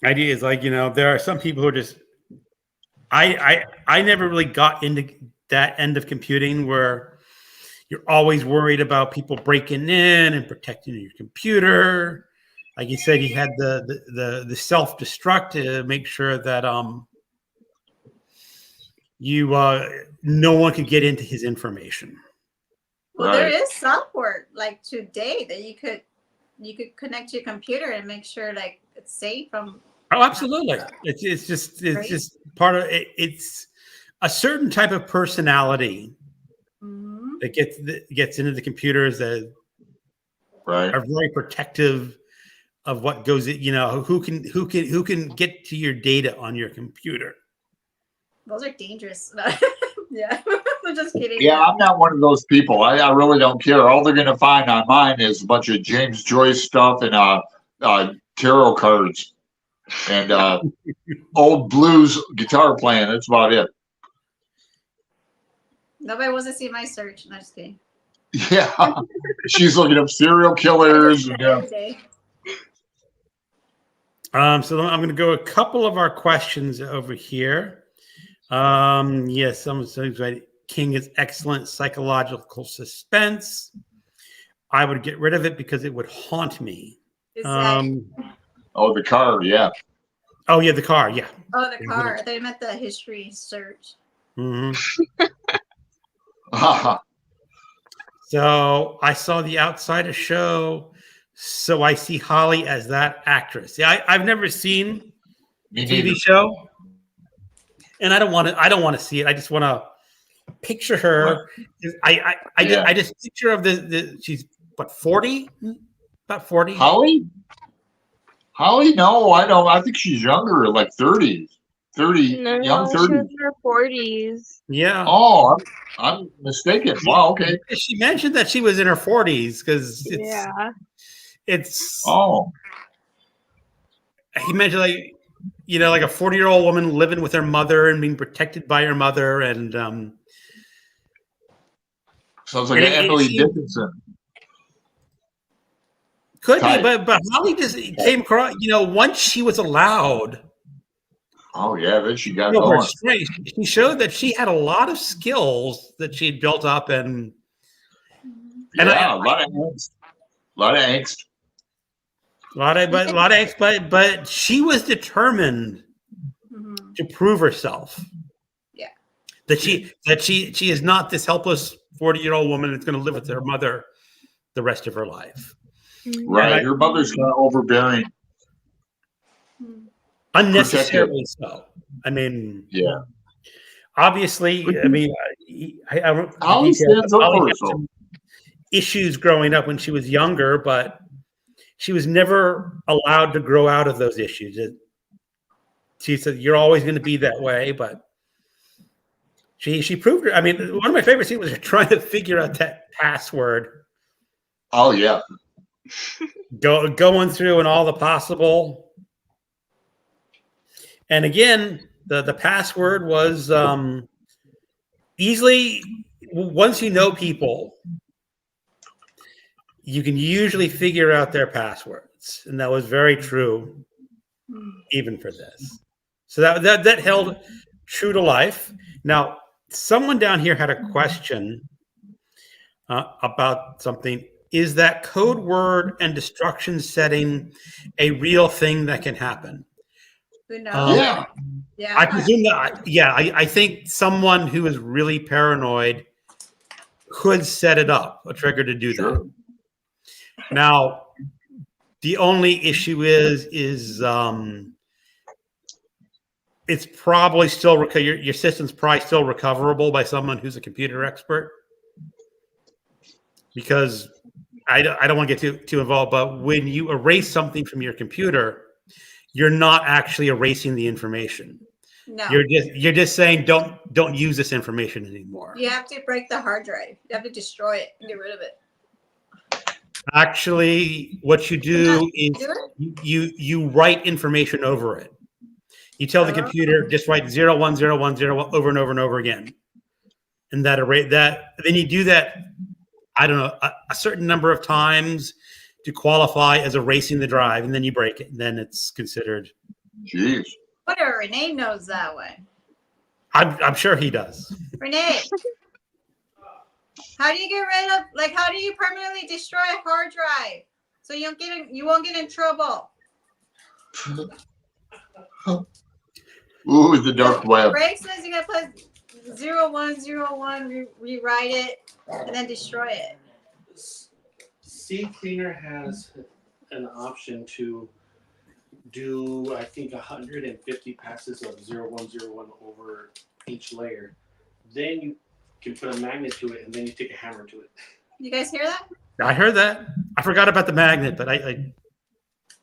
A: ideas. Like, there are some people who are just. I never really got into that end of computing where you're always worried about people breaking in and protecting your computer. Like you said, he had the self-destruct to make sure that no one could get into his information.
D: Well,
B: Right.
D: there is software like today that you could connect to your computer and make sure like it's safe from.
A: Oh, absolutely. It's just part of it. It's a certain type of personality that gets into the computers that
B: Right.
A: are very protective of what goes in. Who can get to your data on your computer.
D: Those are dangerous. Yeah, I'm just kidding.
B: Yeah, I'm not one of those people. I really don't care. All they're going to find on mine is a bunch of James Joyce stuff and tarot cards and old blues guitar playing. That's about it.
D: Nobody wants to see my search. No, just kidding.
B: Yeah. She's looking up serial killers. And,
D: Every day.
A: So I'm going to go a couple of our questions over here. Yes, someone says right. King is excellent psychological suspense. I would get rid of it because it would haunt me.
D: Exactly.
B: the car. Yeah.
A: Oh yeah, the car. Yeah.
D: Oh, the car. They meant the history search.
A: Mm-hmm. So I saw the Outsider show. So I see Holly as that actress. Yeah, I've never seen
B: Me
A: the TV
B: neither.
A: show. and I don't want to see it. I just want to picture her. I just picture of the she's what 40, about 40.
B: Holly? No, I don't. I think she's younger, like 30s. 30,
C: No,
B: young
C: she was
B: 30s.
C: in her 40s.
A: Yeah.
B: Oh, I'm mistaken. Wow, okay.
A: She mentioned that she was in her 40s because it's.
B: Oh,
A: He mentioned like a 40-year-old woman living with her mother and being protected by her mother, and
B: sounds like Emily Dickinson.
A: could
B: type.
A: be, but Holly just came across. Once she was allowed.
B: Oh yeah, then she got
A: Her
B: going.
A: strength, she showed that she had a lot of skills that she had built up, and
B: A lot of angst. A lot of angst.
A: But she was determined to prove herself.
D: Yeah.
A: That she is not this helpless 40-year-old woman that's going to live with her mother the rest of her life.
B: Right. Her mother's kind of overbearing.
A: Unnecessarily so. I mean,
B: yeah.
A: Obviously, I mean, I don't
B: Holly stands up for herself.
A: Issues growing up when she was younger, but she was never allowed to grow out of those issues. She said, "You're always going to be that way," but she proved it. I mean, one of my favorite scenes was her trying to figure out that password.
B: Oh yeah.
A: Going through and all the possible. And again, the password was easily, once you know people, you can usually figure out their passwords. And that was very true even for this. So that held true to life. Now, someone down here had a question about something. Is that code word and destruction setting a real thing that can happen?
D: Who knows? Yeah.
A: I presume that. I think someone who is really paranoid could set it up, a trigger to do that. Now, the only issue is it's probably still your system's probably still recoverable by someone who's a computer expert, because I don't want to get too involved. But when you erase something from your computer, you're not actually erasing the information.
D: No.
A: You're just saying don't use this information anymore.
D: You have to break the hard drive. You have to destroy it and get rid of it.
A: Actually, what you do is you write information over it. You tell the computer just write 01010 over and over and over again, and then you do that. I don't know a certain number of times to qualify as erasing the drive, and then you break it, and then it's considered.
B: Jeez.
D: Whatever. Renee knows that one.
A: I'm sure he does.
D: Renee, how do you get rid of, how do you permanently destroy a hard drive so you won't get in trouble?
B: Ooh, the dark web.
D: Greg says you gotta put 0101, rewrite it, and then destroy it.
E: CCleaner has an option to do, I think, 150 passes of 0101 over each layer. Then you can put a magnet to it, and then you take a hammer to it.
D: You guys hear that?
A: I heard that. I forgot about the magnet, but I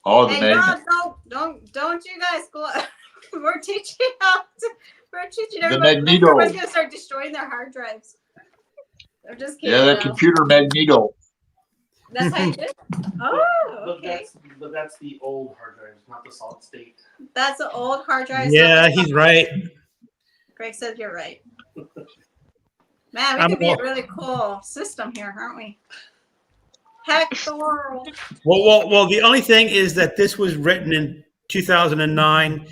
B: Oh, the
D: Hey,
B: magnet.
D: don't you guys go. We're teaching everybody.
B: magneto.
D: Everybody's gonna start destroying their hard drives. I'm just kidding.
B: Yeah, that
D: though.
B: computer magneto.
D: That's how you do it? Oh, okay.
E: But that's the old hard drives, not the solid state.
D: That's an old hard drive.
A: yeah, he's right.
D: Greg says you're right. Man, we could be a really cool system here, aren't we? Heck the world.
A: Well, the only thing is that this was written in 2009,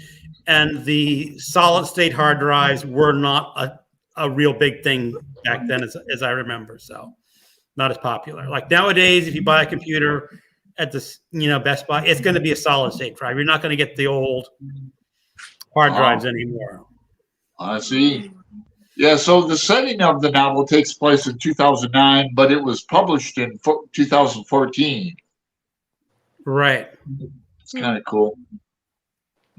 A: and the solid state hard drives were not a real big thing back then, as I remember. So, not as popular. Like nowadays, if you buy a computer at the Best Buy, it's going to be a solid state drive. You're not going to get the old hard drives anymore.
B: I see. Yeah, so the setting of the novel takes place in 2009, but it was published in 2014.
A: Right.
B: It's kind of cool.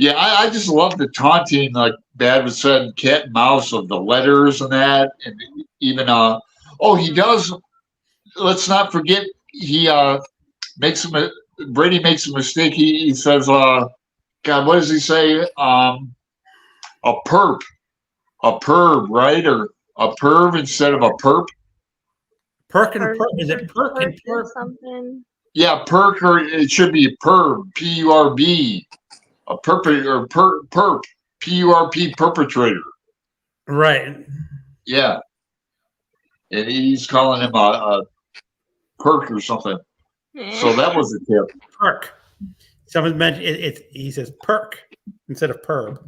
B: Yeah, I just love the taunting, like Bad was said, cat and mouse of the letters and that, and even he does. Let's not forget he makes Brady makes a mistake. He says, God, what does he say? A perp, right, or a perv instead of a perp.
A: Perk and perp. Is it perk and perp?
C: Something.
B: Yeah, perk, or it should be perv, PURB, a perp or perp, PURP, perpetrator.
A: Right.
B: Yeah, and he's calling him a perk or something. So that was a tip.
A: Perk. Someone mentioned it. He says perk instead of perb.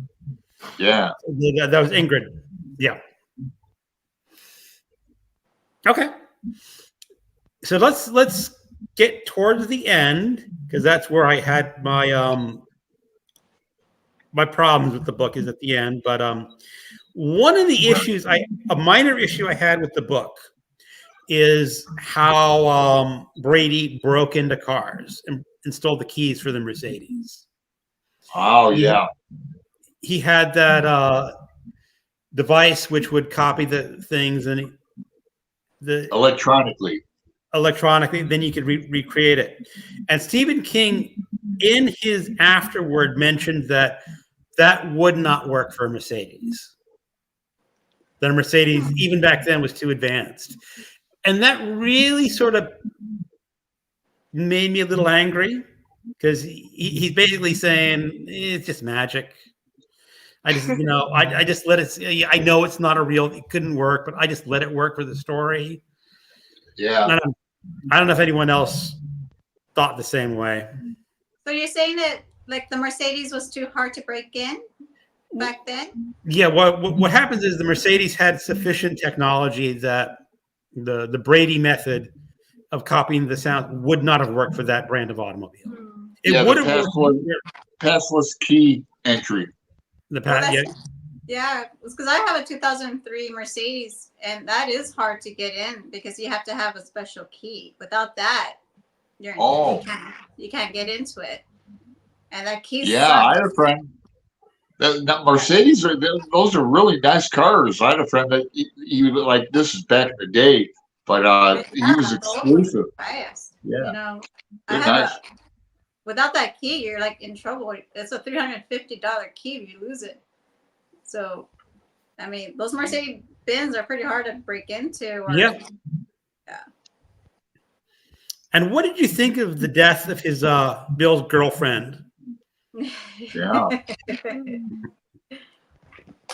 B: Yeah.
A: That was Ingrid. Yeah. Okay. So let's get towards the end, because that's where I had my my problems with the book is at the end. But one of the issues a minor issue I had with the book is how Brady broke into cars and stole the keys for the Mercedes.
B: Oh yeah.
A: He had that device which would copy the things and
B: Electronically.
A: Then you could recreate it. And Stephen King, in his afterword, mentioned that would not work for a Mercedes. That a Mercedes, even back then, was too advanced. And that really sort of made me a little angry, because he's basically saying it's just magic. I just, I just let it. I know it's not it couldn't work, but I just let it work for the story.
B: Yeah.
A: I don't know if anyone else thought the same way.
D: So you're saying that like the Mercedes was too hard to break in back then?
A: Yeah. What happens is the Mercedes had sufficient technology that the Brady method of copying the sound would not have worked for that brand of automobile. It would have worked.
B: Passless key entry.
D: Yeah, because I have a 2003 Mercedes, and that is hard to get in because you have to have a special key. Without that, you can't get into it. And that key.
B: Yeah, I had a friend. That Mercedes those are really nice cars. I had a friend that he like, this is back in the day, but he was exclusive.
D: Fast.
B: Yeah,
D: without that key, you're like in trouble. It's a $350 key if you lose it. So, I mean, those Mercedes Benz are pretty hard to break into.
A: Yeah. And what did you think of the death of his Bill's girlfriend?
B: Yeah.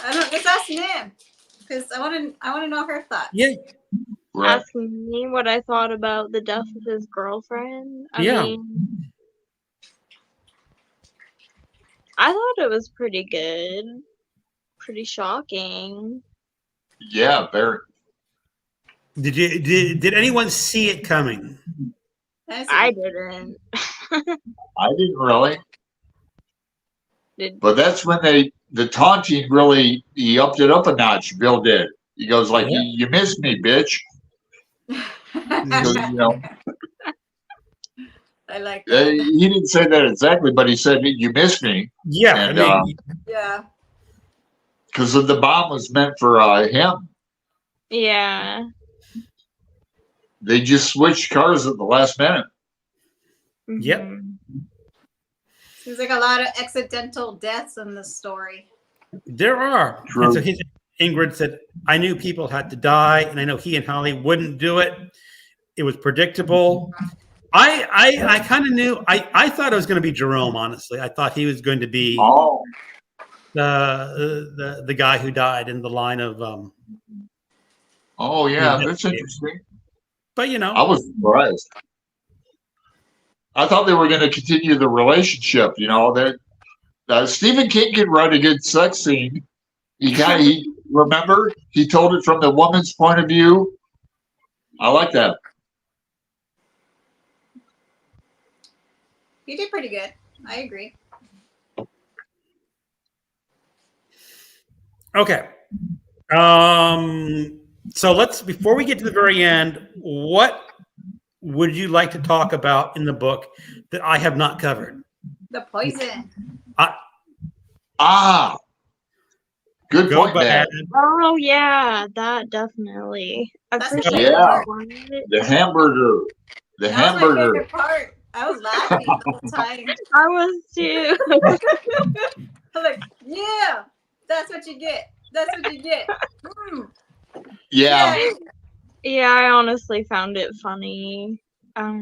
D: Let's ask Nan, because I want to know her thoughts.
A: Yeah.
B: Right.
C: Asking me what I thought about the death of his girlfriend. I mean, I thought it was pretty good. Pretty shocking.
B: Yeah, very.
A: Did anyone see it coming?
C: I didn't.
B: I didn't really. But that's when the taunting really, he upped it up a notch. Bill did. He goes like, "You missed me, bitch."
D: I like that.
B: He didn't say that exactly, but he said, "You missed me."
A: Yeah.
B: And,
D: yeah.
B: Because the bomb was meant for him.
C: Yeah.
B: They just switched cars at the last minute.
A: Yep.
D: Seems like a lot of accidental deaths in this story.
A: There are.
B: True.
A: And so Ingrid said, I knew people had to die, and I know he and Holly wouldn't do it. It was predictable. I kind of knew. I thought it was going to be Jerome, honestly. I thought he was going to be the guy who died in the line of
B: oh yeah, that's interesting.
A: But
B: I was surprised. I thought they were going to continue the relationship. That Stephen King could write a good sex scene. He remember he told it from the woman's point of view. I like that.
D: You did pretty good. I agree.
A: Okay. So before we get to the very end, what would you like to talk about in the book that I have not covered?
D: The poison.
B: Ah, good
A: Go
B: point, man.
A: Bad.
C: Oh yeah, that definitely. I
D: That's
C: appreciate
B: Yeah.
C: that one.
B: The hamburger. The
D: That was my
B: hamburger.
D: favorite part. I was laughing the whole time.
C: I was too.
D: I'm like, yeah, that's what you get. That's what you get.
B: Yeah.
D: Yeah,
C: Yeah, I honestly found it funny.
D: yeah.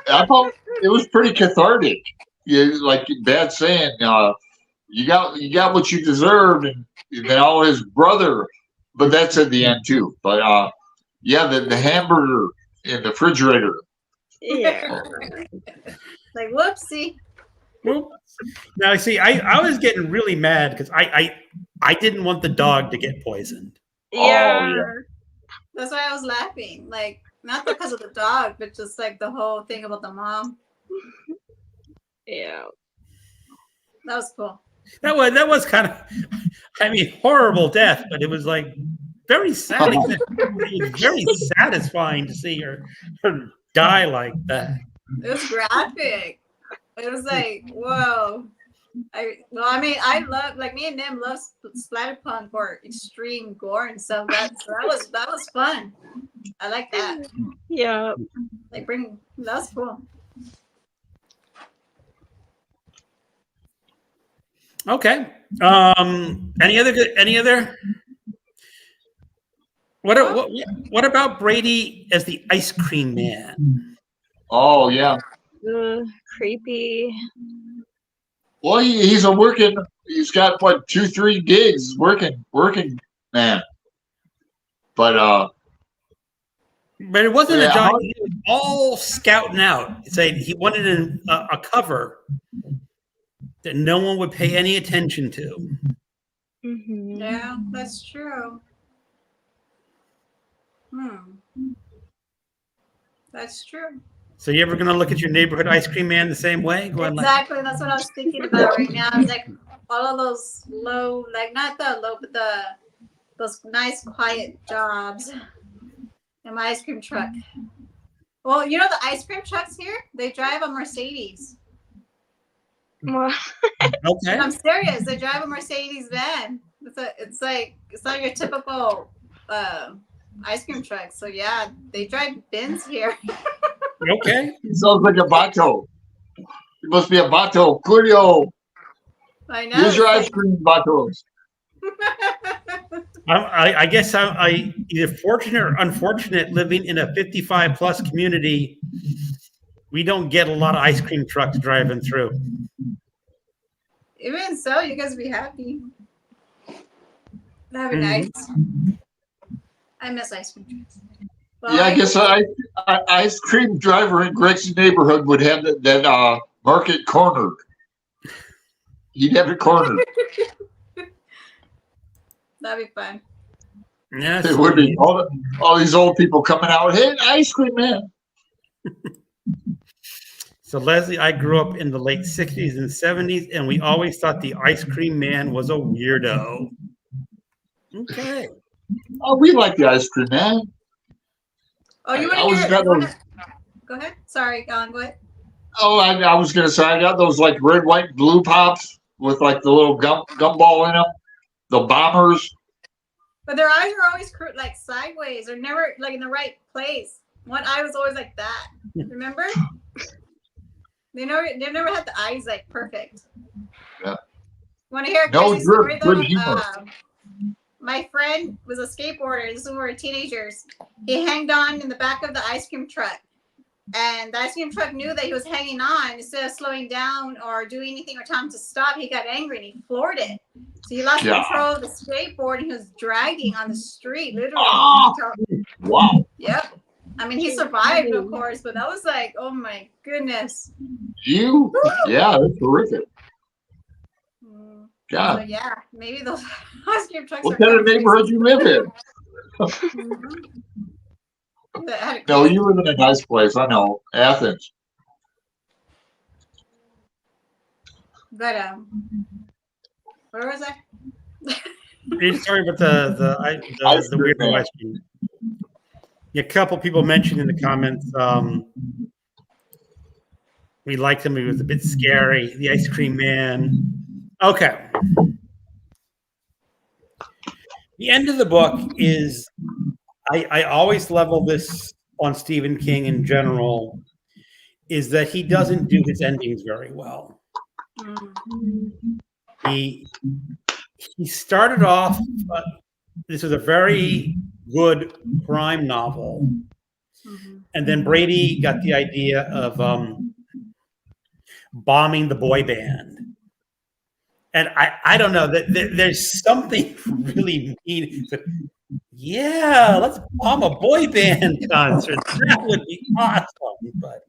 B: I thought it was pretty cathartic. You like Bad saying, you got what you deserved, and then all his brother. But that's at the end too. But yeah, the hamburger in the refrigerator.
C: Yeah.
D: Like, whoopsie.
A: Now, see, I was getting really mad because I didn't want the dog to get poisoned.
C: Yeah.
B: yeah.
D: That's why I was laughing. Like, not because of the dog, but just like the whole thing about the mom.
C: Yeah.
D: That was cool.
A: That was kind of, I mean, horrible death, but it was like very sad. It was very satisfying to see her die like that.
D: It was graphic. It was like, whoa. I love, like, me and Nim love splatterpunk or extreme gore and stuff. That was fun. I like that.
C: Yeah.
D: Like, that was cool.
A: Okay. Any other? What about Brady as the ice cream man?
B: Oh yeah.
C: Creepy.
B: Well, he's working. He's got what 2-3 gigs working man. But
A: But it wasn't
B: Yeah,
A: a job. He was all scouting out. Saying he wanted a cover that no one would pay any attention to.
C: Mm-hmm.
D: Yeah, that's true. That's true.
A: So you ever going to look at your neighborhood ice cream man the same way? Going
D: Exactly. That's what I was thinking about right now. It's like all of those low, like not the low, but those nice quiet jobs in my ice cream truck. Well, you know the ice cream trucks here, they drive a Mercedes.
C: Well,
A: okay.
D: I'm serious. They drive a Mercedes van. It's not your typical ice cream truck. So yeah, they drive Benz here.
A: Okay.
B: it sounds like a Bato. It must be a Bato. Coolio.
D: I know.
B: Here's your ice cream, Batos.
A: I guess I either fortunate or unfortunate living in a 55 plus community. We don't get a lot of ice cream trucks driving through.
D: Even so, you guys be happy. That'd be nice. I miss ice cream trucks. Well,
B: Yeah, I guess ice cream driver in Greg's neighborhood would have that market cornered. He'd have it cornered.
D: That'd be fun.
A: Yes.
B: It would be all these old people coming out. Hey, ice cream man.
A: So Leslie, I grew up in the late 60s and 70s, and we always thought the ice cream man was a weirdo. Okay.
B: Oh, we like the ice cream man.
D: Oh, you
B: I
D: want
B: was
D: to
B: got those.
D: Go ahead. Sorry, Alan, go ahead.
B: Oh, I was gonna say I got those like red, white, blue pops with like the little gumball in them. The bombers.
D: But their eyes are always like sideways. They're never like in the right place. One eye was always like that. Remember? They never had the eyes like perfect.
B: Yeah.
D: Want to hear a
B: No,
D: crazy story though?
B: good humor.
D: My friend was a skateboarder. This is when we were teenagers. He hanged on in the back of the ice cream truck. And the ice cream truck knew that he was hanging on. Instead of slowing down or doing anything or telling him to stop, he got angry and he floored it. So he lost control of the skateboard and he was dragging on the street, literally.
B: Oh, wow.
D: Yep. I mean, he survived, of course, but that was like, oh my goodness.
B: Yeah, that's terrific.
D: So
B: God.
D: yeah, maybe those ice cream trucks
B: What kind of neighborhood you live in? No, you live in a nice place. I know. Athens.
D: But where was I?
A: Sorry about the weird ice cream. A couple people mentioned in the comments We liked him. He was a bit scary. The Ice Cream Man. Okay. The end of the book is, I always level this on Stephen King in general, is that he doesn't do his endings very well. He started off, this was a very good crime novel. And then Brady got the idea of bombing the boy band. And I don't know, there's something really mean. Yeah, let's bomb a boy band concert. That would be awesome. But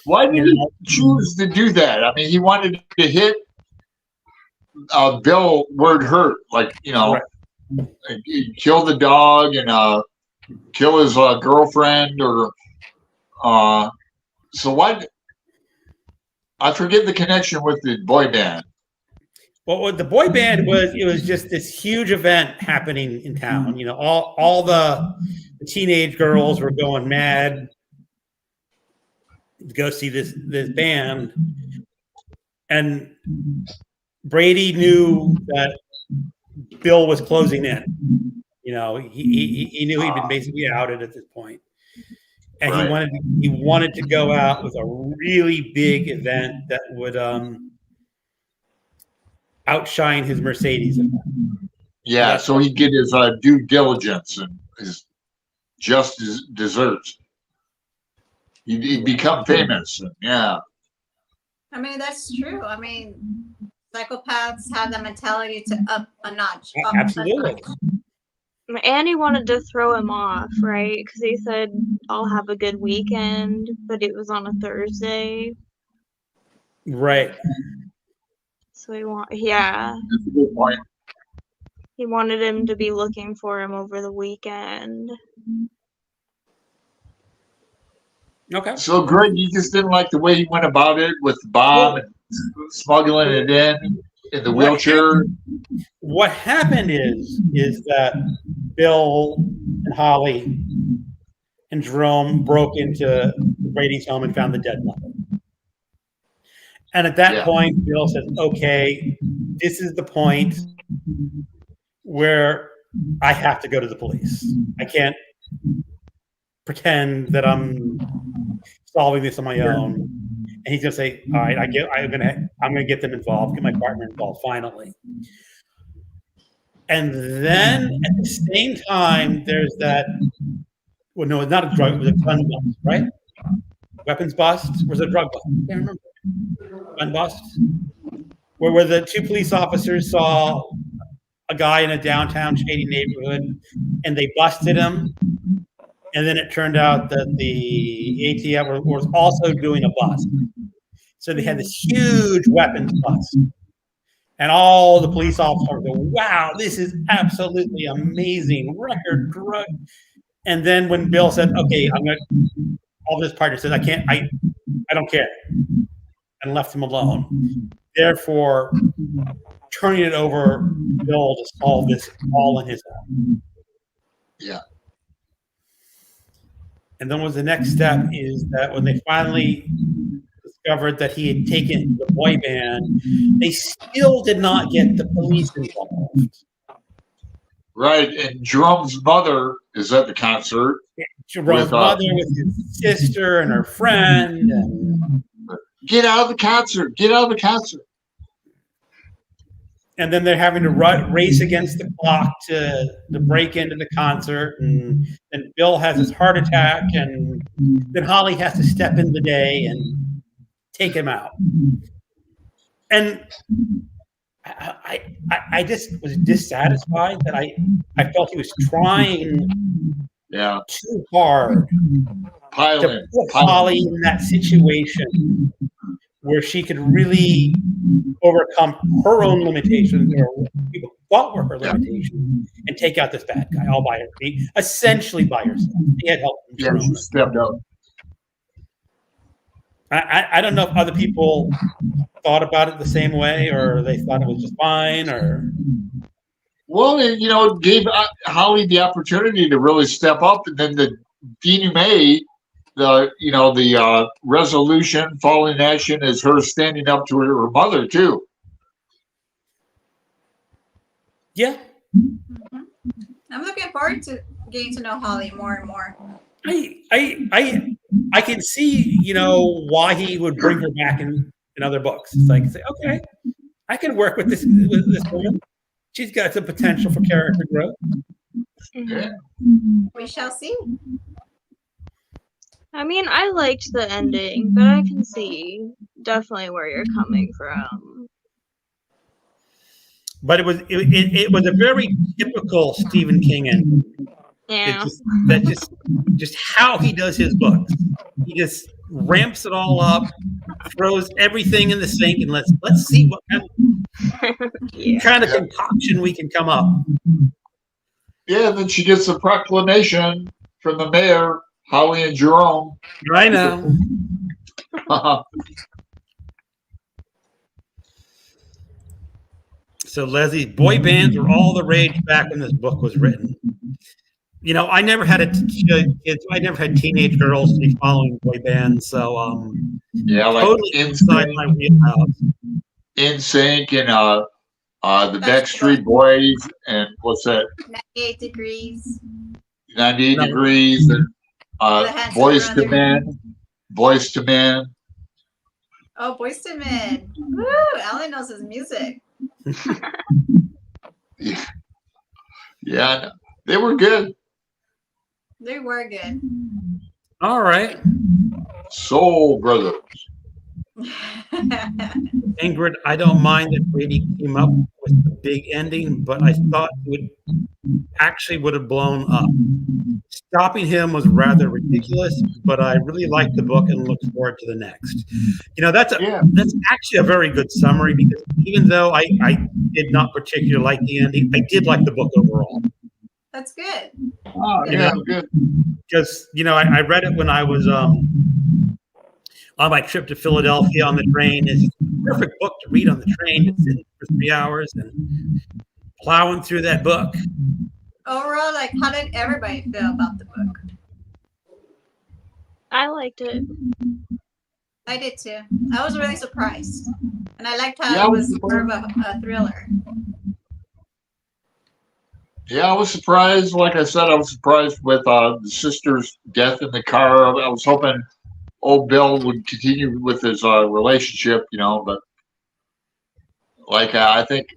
B: why did he choose to do that? I mean, he wanted to hit Bill where it hurt, like, you know, right. Kill the dog and kill his girlfriend, or so why? I forget the connection with the boy band.
A: Well, what the boy band was, it was just this huge event happening in town. You know, all the teenage girls were going mad to go see this band, and Brady knew that Bill was closing in. You know, he knew he'd been basically outed at this point, and right. he wanted to go out with a really big event that would outshine his Mercedes event.
B: Yeah, so he'd get his due diligence and his just desserts. He'd become famous. And, yeah.
D: I mean, that's true. I mean, psychopaths have the mentality to up a notch.
A: Absolutely.
C: And he wanted to throw him off, right? Because he said, I'll have a good weekend, but it was on a Thursday.
A: Right.
C: So he
B: That's a good point.
C: He wanted him to be looking for him over the weekend.
A: Okay.
B: So, Greg, you just didn't like the way he went about it with the bomb and smuggling it in the wheelchair?
A: What happened is that Bill and Holly and Jerome broke into Brady's home and found the dead mother. And at that point, Bill says, okay, this is the point where I have to go to the police. I can't pretend that I'm solving this on my own. And he's gonna say, all right, I'm gonna get them involved, get my partner involved finally. And then at the same time, there's that, well, no, it's not a drug, it was a gun bust, right? Weapons bust? Was it a drug bust? I can't remember. Gun bust? Where the two police officers saw a guy in a downtown shady neighborhood and they busted him. And then it turned out that the ATF was also doing a bust. So they had this huge weapons bust. And all the police officers go, wow, this is absolutely amazing. Record drug. And then when Bill said, okay, all of his partners said, I don't care. And left him alone. Therefore, turning it over Bill to solve this all on his own.
B: Yeah.
A: And then was the next step is that when they finally discovered that he had taken the boy band, they still did not get the police involved.
B: Right, and Jerome's mother is at the concert.
A: Jerome's mother with his sister and her friend. And,
B: get out of the concert! Get out of the concert!
A: And then they're having to race against the clock to break into the concert. And then Bill has his heart attack. And then Holly has to step in the day and take him out. And I just was dissatisfied that I felt he was trying too hard to put Holly in that situation where she could really overcome her own limitations, or what people thought were her limitations, and take out this bad guy all by herself, essentially by herself. He had help from Jerome.
B: She stepped up.
A: I don't know if other people thought about it the same way, or they thought it was just fine, or.
B: Well, it gave Holly the opportunity to really step up, and then the denouement the resolution, falling in action is her standing up to her mother too.
A: Yeah.
D: Mhm. I'm looking forward to getting to know Holly more and more.
A: I can see, why he would bring her back in other books. It's like, say, okay, I can work with this woman. She's got some potential for character growth.
B: Yeah.
D: We shall see.
C: I mean, I liked the ending, but I can see definitely where you're coming from.
A: But it was a very typical Stephen King ending.
C: Yeah.
A: Just how he does his books. He just ramps it all up, throws everything in the sink, and let's see what kind of concoction we can come up.
B: Yeah, and then she gets a proclamation from the mayor, Holly and Jerome.
A: I know. So Leslie, boy bands were all the rage back when this book was written. I never had kids. I never had teenage girls to be following boy bands, so
B: yeah, like
A: totally inside my wheelhouse.
B: NSYNC and the Backstreet Boys and what's that?
D: 98 Degrees.
B: 98 Degrees and Boys to Men. Boys to Men.
D: Oh, Boys to Men. Woo! Alan knows his music.
B: Yeah, they were good.
D: They were good.
A: All right.
B: Soul Brothers.
A: Ingrid, I don't mind that Brady came up with the big ending, but I thought it would have blown up. Stopping him was rather ridiculous, but I really liked the book and look forward to the next. That's actually a very good summary, because even though I did not particularly like the ending, I did like the book overall.
D: That's good.
B: Oh, yeah, good.
A: Because I read it when I was on my trip to Philadelphia on the train. It's a perfect book to read on the train. It's in for 3 hours and plowing through that book.
D: Overall, how did everybody feel about the book?
C: I liked it.
D: I did too. I was really surprised, and I liked how it was more of a thriller.
B: Yeah, I was surprised. Like I said, I was surprised with the sister's death in the car. I was hoping old Bill would continue with his relationship, but I think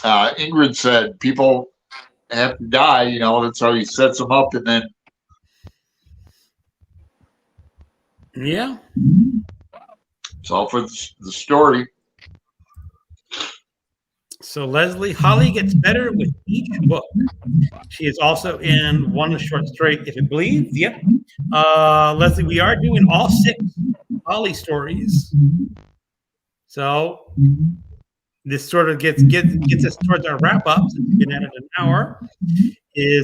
B: Ingrid said, people have to die, that's how he sets them up, and then
A: yeah,
B: it's all for the story.
A: So Leslie, Holly gets better with each book. She is also in one short story, If It Bleeds. Yep. Leslie, we are doing all 6 Holly stories. So this sort of gets us towards our wrap up, since we've been at it an hour.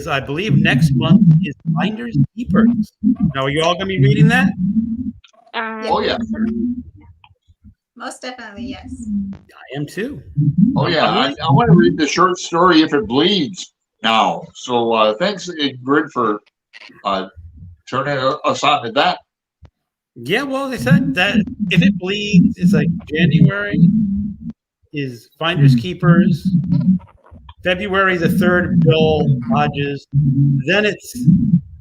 A: I believe next month is Finders Keepers. Now, are you all going to be reading that?
B: Oh yeah.
D: Most definitely, yes.
A: I am too.
B: Oh yeah, I want to read the short story If It Bleeds now. So thanks, Ingrid, for turning us on to that.
A: Yeah, well, they said that If It Bleeds is like January is Finders Keepers. February is the 3rd, Bill Hodges. Then it's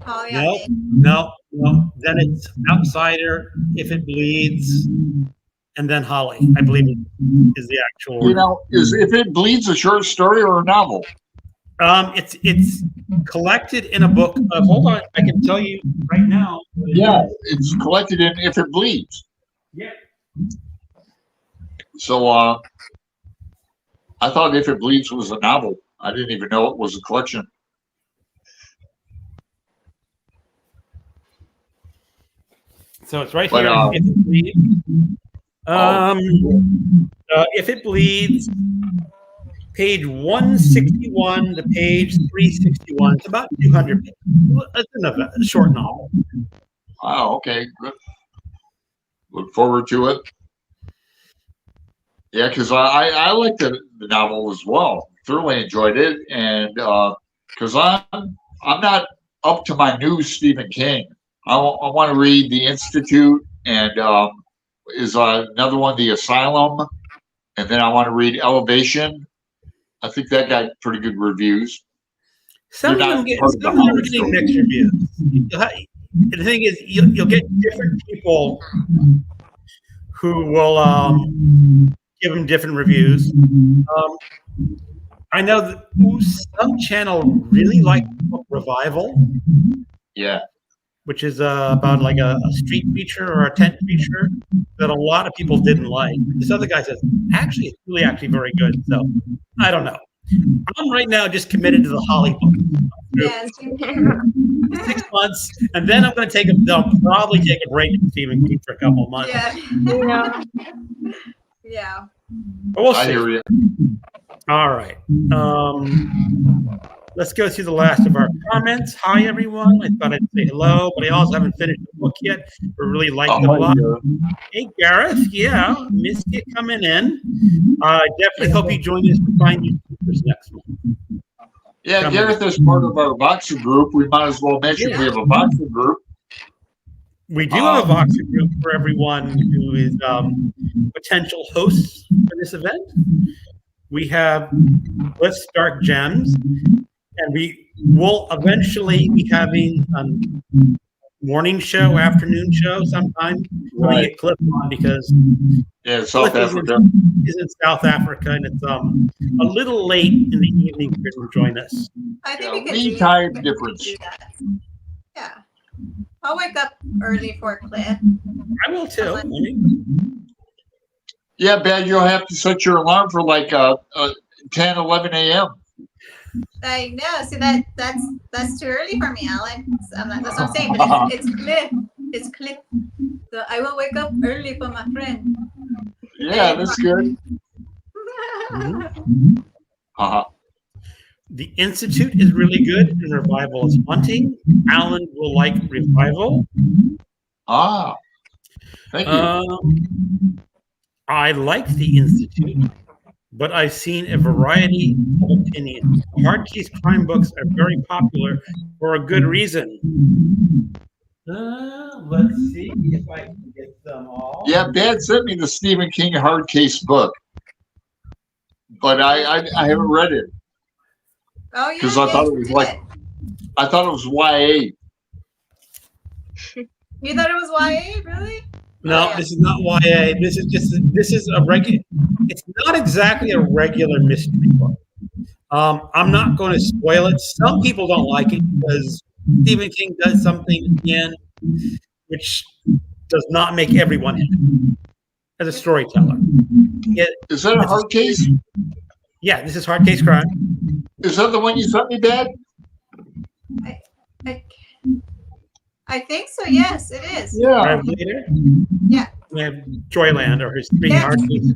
A: no. Then it's Outsider, If It Bleeds. And then Holly, I believe, is the actual.
B: Is If It Bleeds a short story or a novel?
A: It's collected in a book of. Hold on, I can tell you right now.
B: Yeah, it's collected in If It Bleeds.
A: Yeah.
B: So I thought If It Bleeds was a novel. I didn't even know it was a collection.
A: So it's right here. If It Bleeds. If It Bleeds, page 161 to page 361. It's about 200 pages. It's a short novel.
B: Wow, okay, good. Look forward to it. Yeah, because I liked the novel as well. Thoroughly enjoyed it, and because I'm not up to my new Stephen King. I want to read The Institute, and is another one, The Asylum, and then I want to read Elevation. I think that got pretty good reviews.
A: Some of them are getting mixed reviews. The thing is, you'll get different people who will give them different reviews. I know that some channel really like Revival.
B: Yeah.
A: Which is about like a street feature or a tent feature that a lot of people didn't like. This other guy says, actually, it's really actually very good. So I don't know. I'm right now just committed to the Holly book.
D: Yes.
A: 6 months, and then I'm going to they'll probably take a break from Stephen King for a couple of months.
D: Yeah. Yeah.
A: But we'll see.
B: I hear you.
A: All right. Let's go through the last of our comments. Hi, everyone. I thought I'd say hello, but I also haven't finished the book yet. We really like it a lot. Hey, Gareth. Yeah, missed you coming in. Definitely hope you join us for Find YouTubers next month.
B: Yeah, Gareth is part of our Voxer group. We might as well mention we have a Voxer group.
A: We do have a Voxer group for everyone who is potential hosts for this event. We have Let's Start Gems, and we will eventually be having a morning show, afternoon show sometime. We'll get Cliff on because
B: South Africa
A: is in South Africa, and it's a little late in the evening for him to join us.
D: I think we
B: lead
D: could
B: time difference.
D: do that. Yeah. I'll wake up early for Cliff.
A: I will too.
B: Yeah, Ben, you'll have to set your alarm for like 10, 11 a.m.
D: I know. See, that's too early for me, Alan. That's what I'm saying. But it's Cliff. It's Cliff. So I will wake up early for my friend.
B: Yeah, that's good.
A: The Institute is really good, and Revival is haunting. Alan will like Revival.
B: Thank you.
A: I like The Institute, but I've seen a variety of opinions. Hard case crime books are very popular for a good reason. Let's see if I can get them all.
B: Yeah, Ben sent me the Stephen King hard case book, but I haven't read it.
D: Oh yeah.
B: Because I thought it was YA.
D: You thought it was YA, really?
A: No, this is not YA. This is a regular. It's not exactly a regular mystery book. I'm not going to spoil it. Some people don't like it because Stephen King does something at the end which does not make everyone happy as a storyteller.
B: Is that a hard case?
A: Yeah, this is hard case crime.
B: Is that the one you sent me, Dad?
D: I think so. Yes, it is.
B: Yeah.
D: Yeah.
A: We have Joyland or his three hard cases.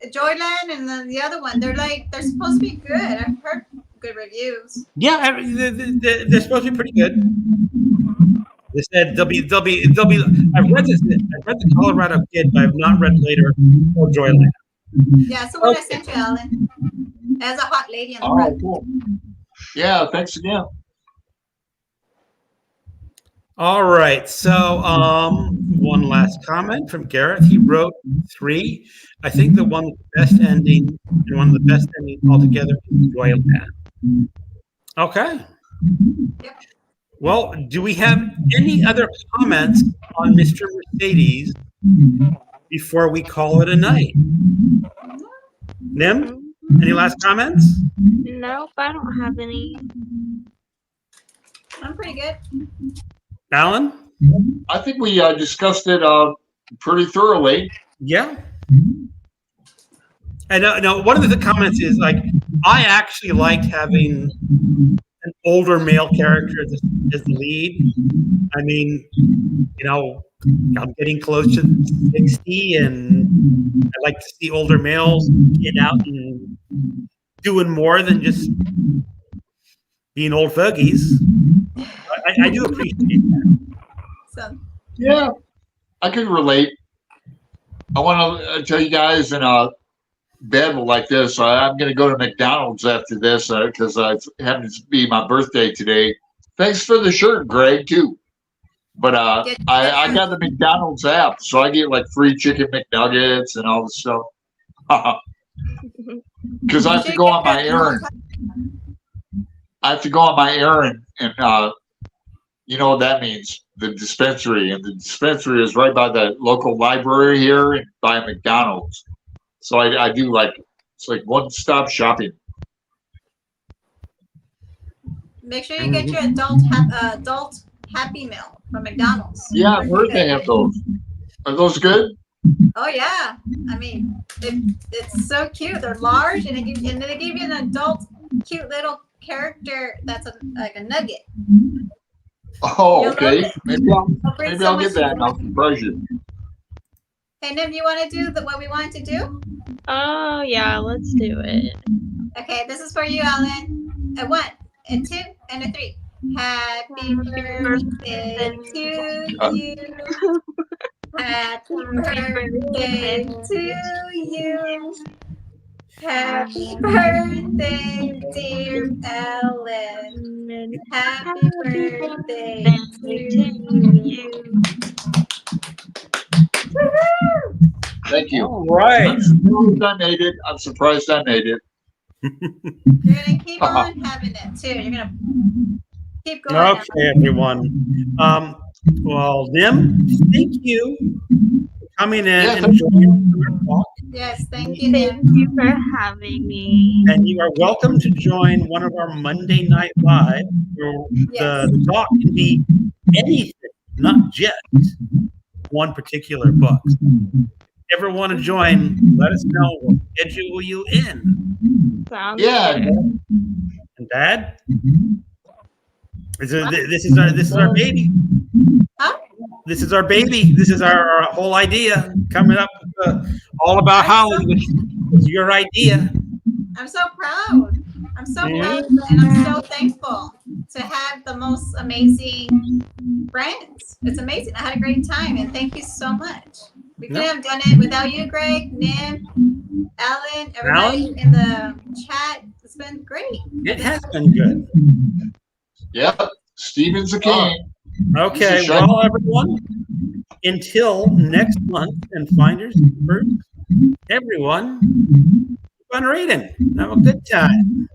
D: Joyland and then the other one. They're supposed to be good. I've heard good reviews.
A: Yeah, they're supposed to be pretty good. They said they'll be. I've read the Colorado Kid, but I've not read later or Joyland.
D: Yeah, so what I sent you, Alan. As a hot lady in the front.
B: Cool. Yeah, thanks again.
A: All right. So one last comment from Garrett. He wrote 3. I think the one with the best ending and one of the best endings altogether is Joyland. Okay.
D: Yep.
A: Well, do we have any other comments on Mr. Mercedes before we call it a night? Nim, any last comments?
C: Nope, I don't have any.
D: I'm pretty good.
A: Alan?
B: I think we discussed it pretty thoroughly.
A: Yeah. And no, one of the comments is like, I actually liked having an older male character as the lead. I mean, I'm getting close to 60, and I like to see older males get out and doing more than just being old fogies. I do appreciate that.
D: So.
B: Yeah, I can relate. I want to tell you guys in a bed like this, I'm going to go to McDonald's after this because it happens to be my birthday today. Thanks for the shirt, Greg, too. But I got the McDonald's app, so I get like free chicken McNuggets and all this stuff. Because I have to go on my errand. I have to go on my errand, and you know what that means? The dispensary, and the dispensary is right by the local library here and by McDonald's. So I do it's like one-stop shopping.
D: Make sure you get your adult Happy Meal from McDonald's.
B: Yeah, I've heard they have those. Are those good?
D: Oh yeah, I mean it's so cute. They're large, and then they give you an adult, cute little character that's like a nugget.
B: Oh, okay. Maybe I'll
D: So
B: get that, and I'll surprise you.
D: Hey, Nim, you want to do what we wanted to do?
C: Oh yeah, let's do it.
D: Okay, this is for you, Alan. A 1, a 2, and a 3. Happy birthday to you. Happy birthday to you. Happy birthday, dear Ellen. Happy birthday to you.
B: Thank you.
A: All right.
B: I'm surprised I made it.
D: You're gonna keep on having it too. You're gonna keep going.
A: Okay, everyone. Well, Nim, thank you for coming in and joining our talk.
D: Yes, thank you,
C: Thank
D: Nim.
C: you for having me.
A: And you are welcome to join one of our Monday Night Live, where the talk can be anything, not just one particular book. If you ever want to join, let us know. We'll schedule you in.
C: Sounds
B: Yeah.
C: good.
A: And Dad, this is our baby.
D: Huh?
A: This is our baby. This is our whole idea coming up with all about Holly, which was your idea.
D: I'm so proud. I'm so proud, and I'm so thankful to have the most amazing friends. It's amazing. I had a great time, and thank you so much. We couldn't have done it without you, Greg, Nim, Alan, everybody in the chat. It's been great.
A: It has been good.
B: Yep. Stephen's a king.
A: Okay, well, everyone, until next month and Finders Keepers, everyone, keep on reading. Have a good time.